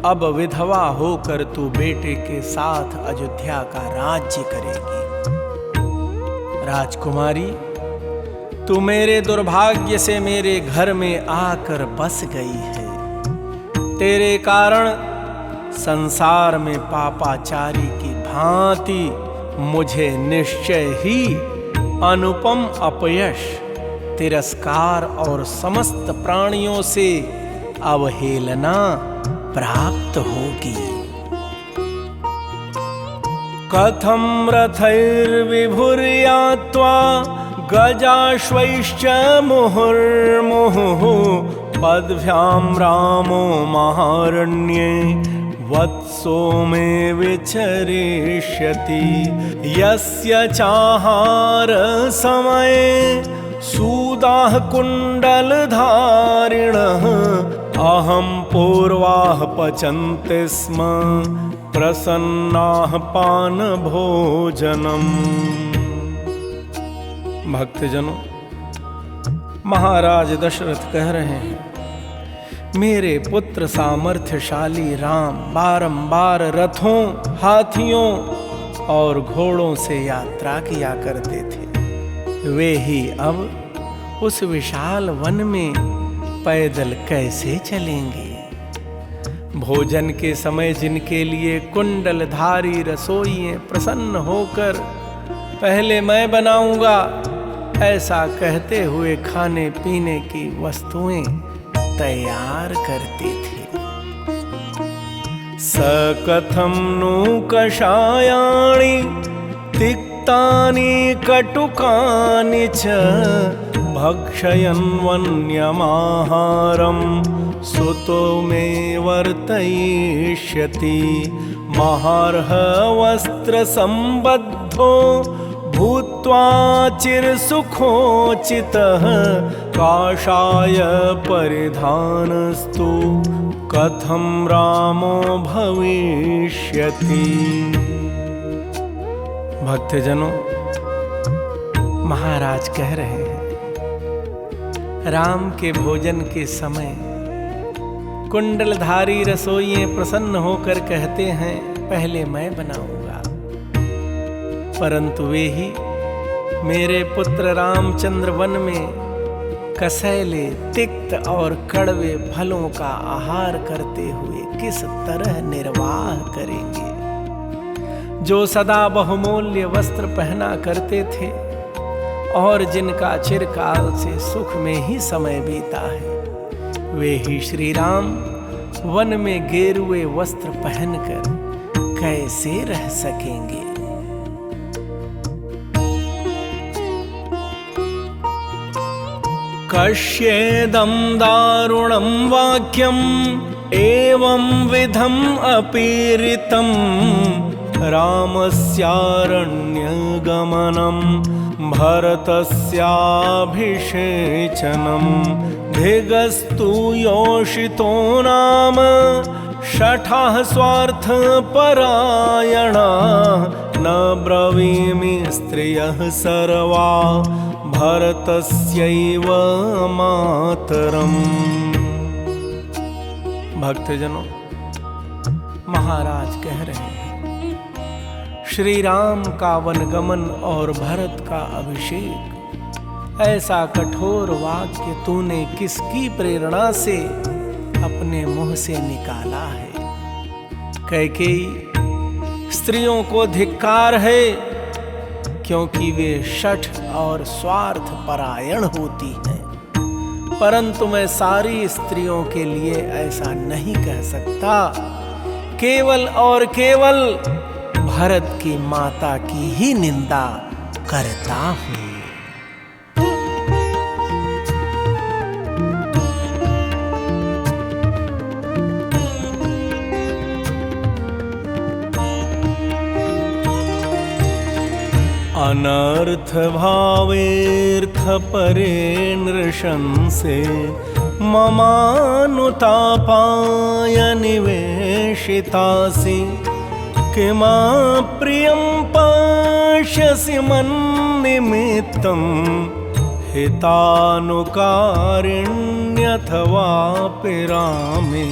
अब विधवा होकर तू बेटे के साथ अयोध्या का राज्य करेगी। राजकुमारी, तू मेरे दुर्भाग्य से मेरे घर में आकर बस गई है। तेरे कारण संसार में पापाचारी की भांति मुझे निश्चय ही अनुपम अपयश, तिरस्कार और समस्त प्राणियों से अवहेलना प्राप्त होगी। कथं रथैर्विभुर्यात्वा गजाश्वैश्च मुहुर्मुहुः। पद्भ्यां रामो महारण्ये वत्सो मे विचरिष्यति। यस्य चाहार समये सूदाः कुण्डलधारिणः। अहं पूर्वाः पचन्ति स्म प्रसन्नाः पानभोजनम्। भक्तजनों, महाराज दशरथ कह रहे हैं, मेरे पुत्र सामर्थ्यशाली राम बारंबार रथों, हाथियों और घोड़ों से यात्रा किया करते थे। वे ही अब उस विशाल वन में पैदल कैसे चलेंगे? भोजन के समय जिनके लिए कुंडलधारी रसोइये प्रसन्न होकर पहले मैं बनाऊंगा ऐसा कहते हुए खाने पीने की वस्तुएं तैयार करते थे। सकथं नु कषायाणि तिक्तानि कटुकानि च भक्षयन् वन्यमाहारं सुतो मे वर्तयिष्यति। महार्ह वस्त्र संबद्धो भूत्वा चिरसुखोचितः काषाय परिधानस्तु कथं रामो भविष्यति। भक्तजनों, महाराज कह रहे हैं, राम के भोजन के समय कुंडलधारी रसोइये प्रसन्न होकर कहते हैं पहले मैं बनाऊंगा, परंतु वे ही मेरे पुत्र रामचंद्र वन में कसैले, तिक्त और कड़वे फलों का आहार करते हुए किस तरह निर्वाह करेंगे। जो सदा बहुमूल्य वस्त्र पहना करते थे और जिनका चिरकाल से सुख में ही समय बीता है, वे ही श्री राम वन में गेरुए वस्त्र पहनकर कैसे रह सकेंगे। कश्येदं दारुणं वाक्यम् एवं विधम् अपीरितं रामस्यारण्यगमनं भरतस्याभिषेचनं धिगस्तु योषितो नाम शठः स्वार्थपरायणा न ब्रवीमि स्त्रियः सर्वा भरतस्यैव मातरम्। भक्तजनों, महाराज कह रहे हैं, श्री राम का वनगमन और भरत का अभिषेक, ऐसा कठोर वाक्य तूने किसकी प्रेरणा से अपने मुंह से निकाला है। कैकेयी, स्त्रियों को धिक्कार है, क्योंकि वे शठ और स्वार्थ परायण होती हैं। परंतु मैं सारी स्त्रियों के लिए ऐसा नहीं कह सकता, केवल और केवल भरत की माता की ही निंदा करता हूं। अनर्थ भावेर्थ परे नृशंसे ममानुतापाय निवेशितासि किमप्रियं पश्यसि मन्निमित्तं हितानुकारिण्यथवापि रामे।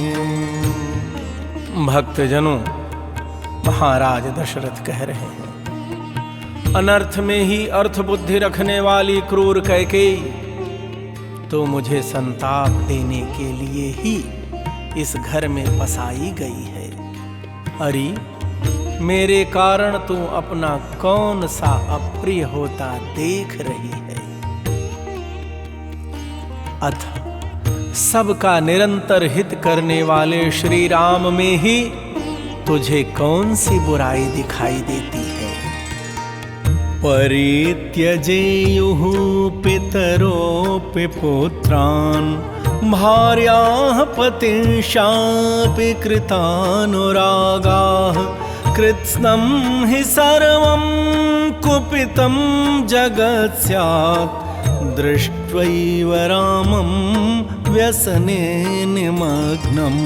भक्तजनों, महाराज दशरथ कह रहे हैं, अनर्थ में ही अर्थ बुद्धि रखने वाली क्रूर कैकेयी तो मुझे संताप देने के लिए ही इस घर में बसाई गई है। अरे, मेरे कारण तू अपना कौन सा अप्रिय होता देख रही है। अथ सबका निरंतर हित करने वाले श्री राम में ही तुझे कौन सी बुराई दिखाई देती है। परित्यजेयुः पितरोऽपि पुत्रान् भार्याः पतिंशापि कृतानुरागाः कृत्स्नं हि सर्वं कुपितं जगत् स्यात् दृष्ट्वैव रामं व्यसने निमग्नम्।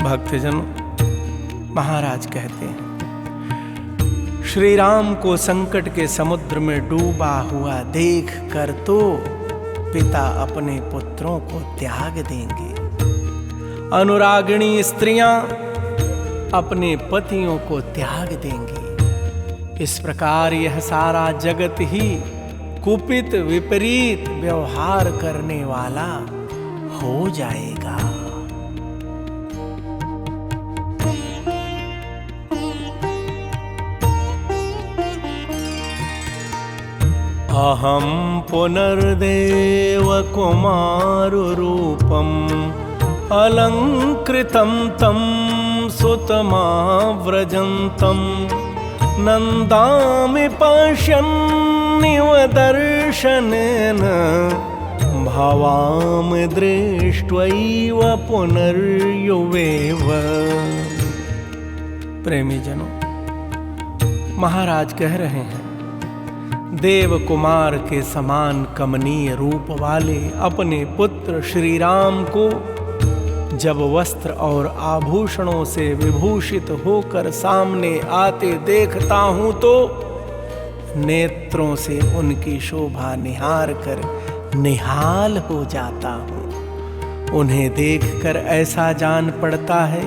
भक्तजनों, महाराज कहते हैं, श्री राम को संकट के समुद्र में डूबा हुआ देख कर तो पिता अपने पुत्रों को त्याग देंगे, अनुरागिणी स्त्रियां अपने पतियों को त्याग देंगी। इस प्रकार यह सारा जगत ही कुपित विपरीत व्यवहार करने वाला हो जाएगा। अहं पुनर्देव कुमाररूपम् अलङ्कृतं तं सुतमाव्रजन्तं नन्दामि पश्यन्निव दर्शनेन भवामि दृष्ट्वैव पुनर्युवेव। प्रेमी जनों, महाराज कह रहे हैं, देव कुमार के समान कमनीय रूप वाले अपने पुत्र श्री राम को जब वस्त्र और आभूषणों से विभूषित होकर सामने आते देखता हूं तो नेत्रों से उनकी शोभा निहार कर निहाल हो जाता हूं। उन्हें देखकर ऐसा जान पड़ता है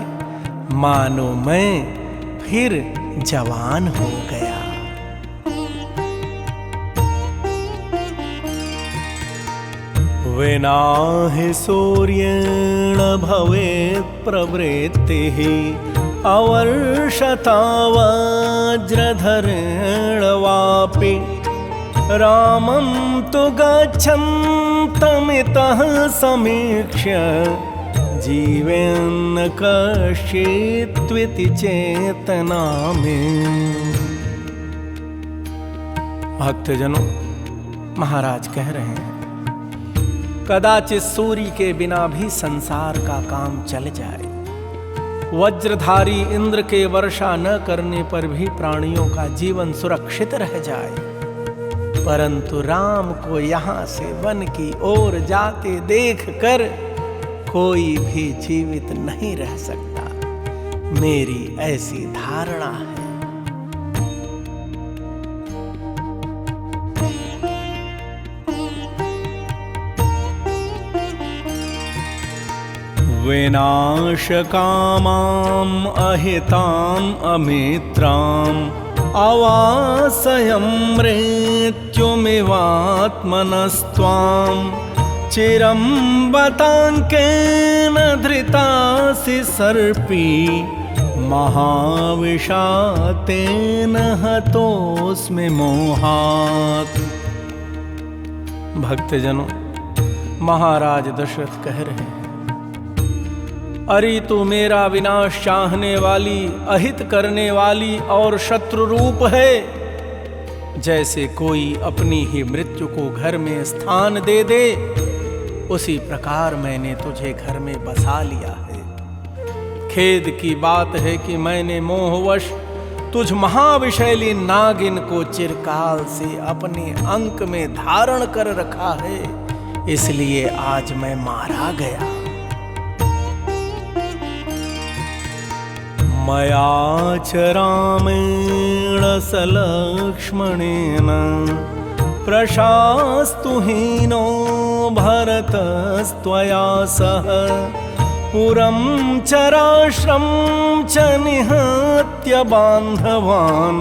मानो मैं फिर जवान हो गया। विना हि सूर्येण भवेत् प्रवृत्तिः अवर्षता वज्रधरेण वापि रामं तु गच्छन्तमितः समीक्ष्य जीवेन्न कश्चित्त्विति चेतना में। भक्तजनों, महाराज कह रहे हैं, कदाचित सूर्य के बिना भी संसार का काम चल जाए, वज्रधारी इंद्र के वर्षा न करने पर भी प्राणियों का जीवन सुरक्षित रह जाए, परंतु राम को यहाँ से वन की ओर जाते देखकर कोई भी जीवित नहीं रह सकता, मेरी ऐसी धारणा है। विनाशकामाम् अहिताम् अमित्राम् अवासयं मृत्युमिवात्मनस्त्वां चिरं बताङ्केन धृतासि सर्पी महाविषातेन हतोऽस्मि मोहात्। भक्तजनों, महाराज दशरथ कह रहे हैं, अरे तू मेरा विनाश चाहने वाली, अहित करने वाली और शत्रु रूप है। जैसे कोई अपनी ही मृत्यु को घर में स्थान दे दे, उसी प्रकार मैंने तुझे घर में बसा लिया है। खेद की बात है कि मैंने मोहवश तुझ महाविशैली नागिन को चिरकाल से अपने अंक में धारण कर रखा है, इसलिए आज मैं मारा गया। मया च रामेण सलक्ष्मणेन प्रशास्तु हीनो भरतस्त्वया सह पुरं च राष्ट्रं च निहत्य बान्धवान्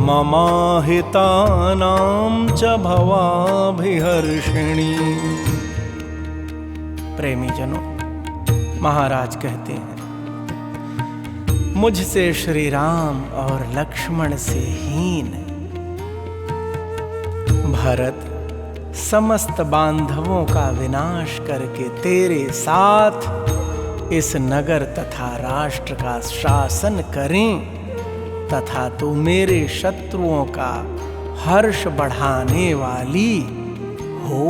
ममाहितानां च भवाभिहर्षिणी। प्रेमी जनों, महाराज कहते हैं, मुझसे श्री राम और लक्ष्मण से हीन भरत समस्त बांधवों का विनाश करके तेरे साथ इस नगर तथा राष्ट्र का शासन करें, तथा तू मेरे शत्रुओं का हर्ष बढ़ाने वाली हो।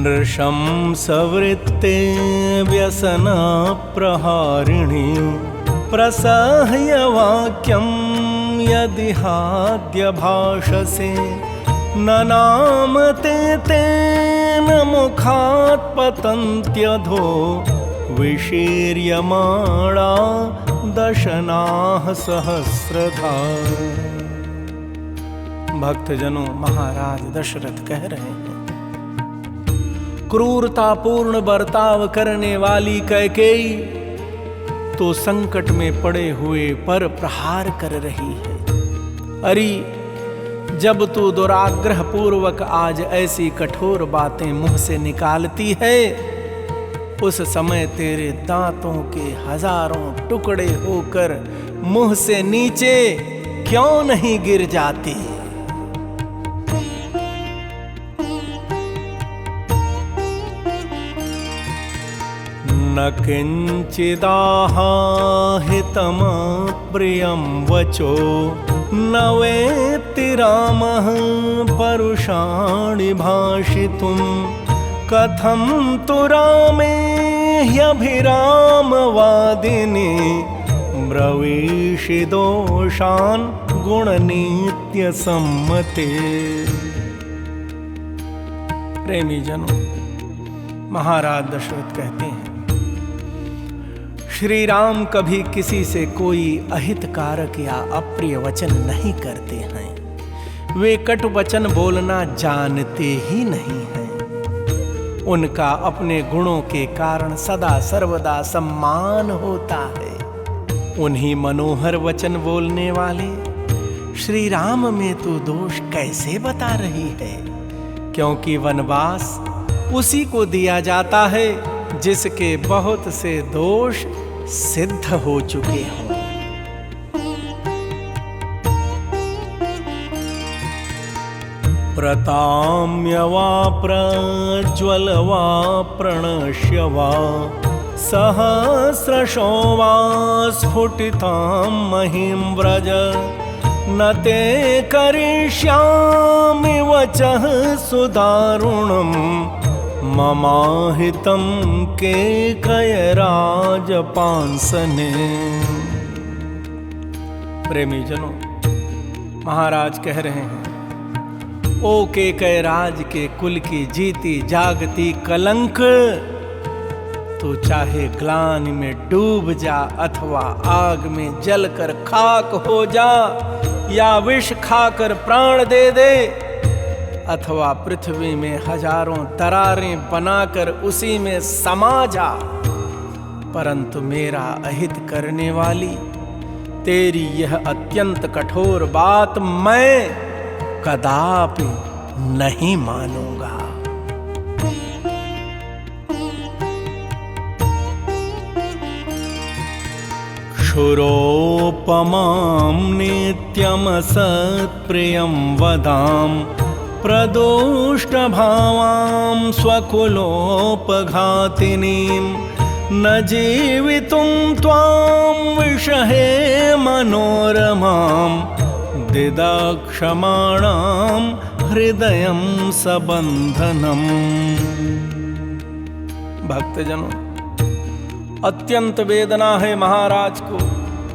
नृशंसवृत्ते व्यसनप्रहारिणी प्रसह्य वाक्यं यदिहाद्य भाषसे न नाम ते तेन मुखात् पतन्त्यधो विशीर्यमाणा दशनाः सहस्रधा। भक्तजनों, महाराज दशरथ कह रहे हैं, क्रूरतापूर्ण बर्ताव करने वाली कैकेयी तो संकट में पड़े हुए पर प्रहार कर रही है। अरे जब तू दुराग्रह पूर्वक आज ऐसी कठोर बातें मुंह से निकालती है, उस समय तेरे दांतों के हजारों टुकड़े होकर मुंह से नीचे क्यों नहीं गिर जाते। न किञ्चिदाहितमप्रियं वचो न वेत्ति रामः परुषाणि भाषितुं कथं तु रामे ह्यभिरामवादिनी ब्रवीषि दोषान् गुणनीत्यसम्मते। प्रेमी जनों, महाराज दशरथ कहते हैं, श्री राम कभी किसी से कोई अहित कारक या अप्रिय वचन नहीं करते हैं। वे कटु वचन बोलना जानते ही नहीं हैं। उनका अपने गुणों के कारण सदा सर्वदा सम्मान होता है। उन्हीं मनोहर वचन बोलने वाले श्री राम में तू दोष कैसे बता रही है? क्योंकि वनवास उसी को दिया जाता है जिसके बहुत से दोष सिद्ध हो चुके हों। प्रताम्य वा प्रज्वल वा प्रणश्य वा सहस्रशो वा स्फुटितां महिं व्रज न ते करिष्यामि वचः सुदारुणम् ममाहितं केकयराज पांसने। प्रेमी जनों, महाराज कह रहे हैं, ओ केकयराज के कुल की जीती जागती कलंक, तू चाहे ग्लानि में डूब जा अथवा आग में जलकर खाक हो जा, या विष खाकर प्राण दे दे, अथवा पृथ्वी में हजारों दरारें बनाकर उसी में समा जा, परंतु मेरा अहित करने वाली तेरी यह अत्यंत कठोर बात मैं कदापि नहीं मानूंगा। क्षुरोपमां नित्यम सत्प्रियं वदां प्रदुष्टभावां स्वकुलोपघातिनीं न जीवितुं त्वां विषहे मनोरमां दिदाक्षमाणां हृदयं सबंधनम्। भक्तजनों, अत्यंत वेदना है महाराज को।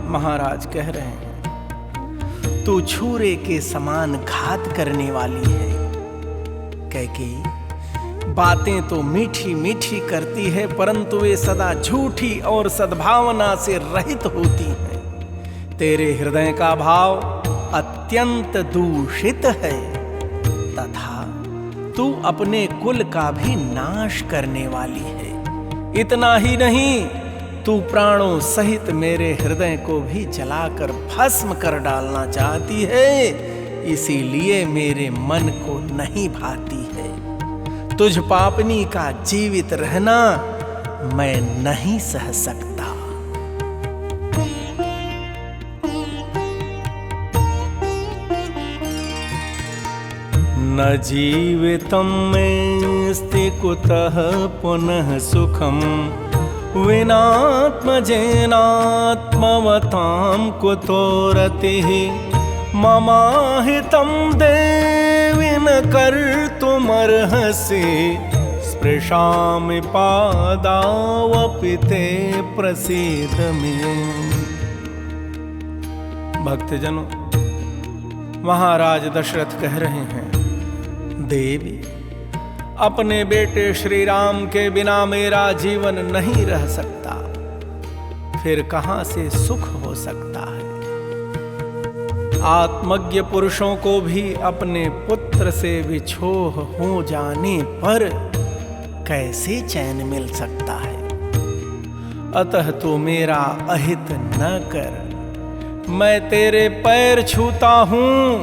महाराज कह रहे हैं, तू छुरे के समान घात करने वाली है। कैकेयी बातें तो मीठी मीठी करती है, परंतु वे सदा झूठी और सद्भावना से रहित होती हैं। तेरे हृदय का भाव अत्यंत दूषित है, तथा तू अपने कुल का भी नाश करने वाली है। इतना ही नहीं, तू प्राणों सहित मेरे हृदय को भी जलाकर भस्म कर डालना चाहती है, इसीलिए मेरे मन को नहीं भाती है। तुझ पापनी का जीवित रहना मैं नहीं सह सकता। न जीवितं मेऽस्ति कुतः पुनः सुखं विनात्मजेनात्मवतां कुतो रतिः ममाहितं देवि न कर्तुमर्हसि स्पृशामि पादावपि ते प्रसीद मे। भक्तजनों, महाराज दशरथ कह रहे हैं, देवी, अपने बेटे श्री राम के बिना मेरा जीवन नहीं रह सकता, फिर कहां से सुख हो सकता है? आत्मज्ञ पुरुषों को भी अपने पुत्र से विछोह हो जाने पर कैसे चैन मिल सकता है? अतः तू मेरा अहित न कर, मैं तेरे पैर छूता हूं,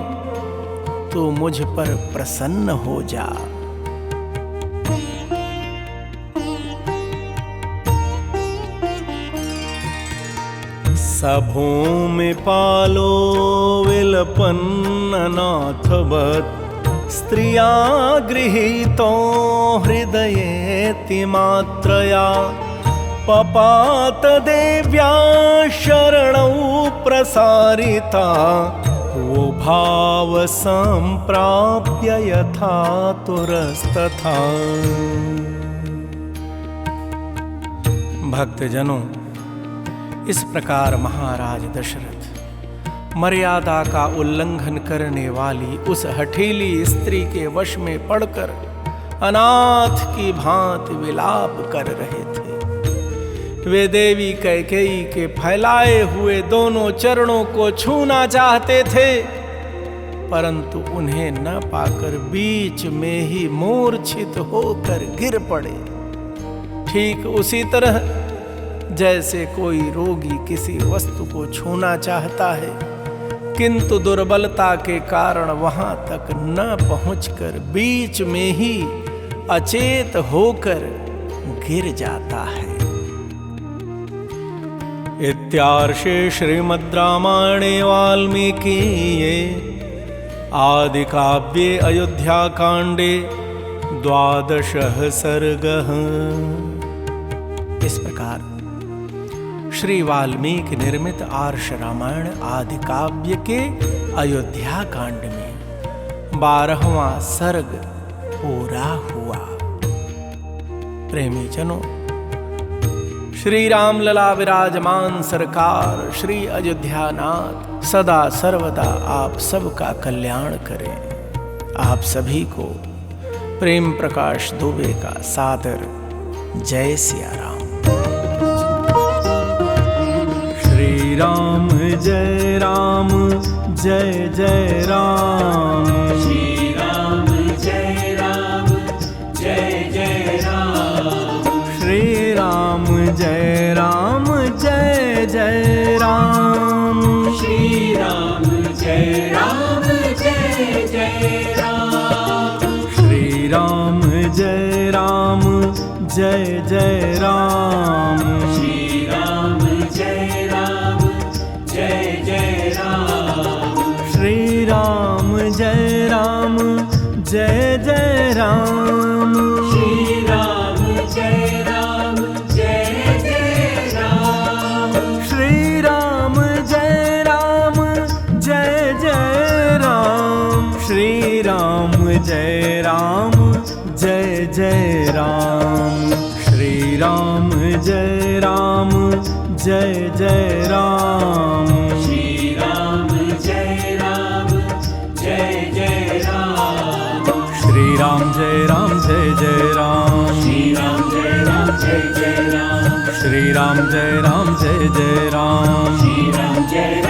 तू मुझ पर प्रसन्न हो जा। सभूमि पालो विलपन्ननाथवत् स्त्रिया गृहीतो हृदयेति मात्रया पपात देव्या शरणौ प्रसारिता वो भाव संप्राप्य यथा तुरस्तथा। भक्तजनों, इस प्रकार महाराज दशरथ मर्यादा का उल्लंघन करने वाली उस हठीली स्त्री के वश में पड़कर अनाथ की भांति विलाप कर रहे थे। वे देवी कैकेयी के फैलाए हुए दोनों चरणों को छूना चाहते थे, परंतु उन्हें न पाकर बीच में ही मूर्छित होकर गिर पड़े। ठीक उसी तरह जैसे कोई रोगी किसी वस्तु को छूना चाहता है, किंतु दुर्बलता के कारण वहां तक न पहुंचकर बीच में ही अचेत होकर गिर जाता है। इत्यार्षे श्रीमद् रामायणे वाल्मीकीये आदि काव्ये अयोध्याकांडे 12 सर्गः। इस प्रकार श्री वाल्मीकि निर्मित आर्ष रामायण आदि काव्य के अयोध्या कांड में 12वां सर्ग पूरा हुआ। प्रेमी जनों, श्री राम लला विराजमान सरकार श्री अयोध्यानाथ सदा सर्वदा आप सबका कल्याण करें। आप सभी को प्रेम प्रकाश दुबे का सादर जय सिया राम। श्री राम जय राम जय जय राम। श्री राम जय राम जय जय राम। श्री राम जय राम जय जय राम। श्री राम जय राम जय जय राम। श्री राम जय राम जय जय राम। श्री राम जय राम जय जय राम। श्री राम जय राम जय जय राम। श्री राम जय राम जय जय राम। श्री राम जय राम जय जय राम। श्री राम जय राम जय जय राम। श्री राम जय राम जय जय राम। श्री राम जय राम जय जय राम। श्री राम जय राम जय जय राम। श्री राम जय राम जय जय राम। श्री राम जय राम जय जय राम। श्री राम जय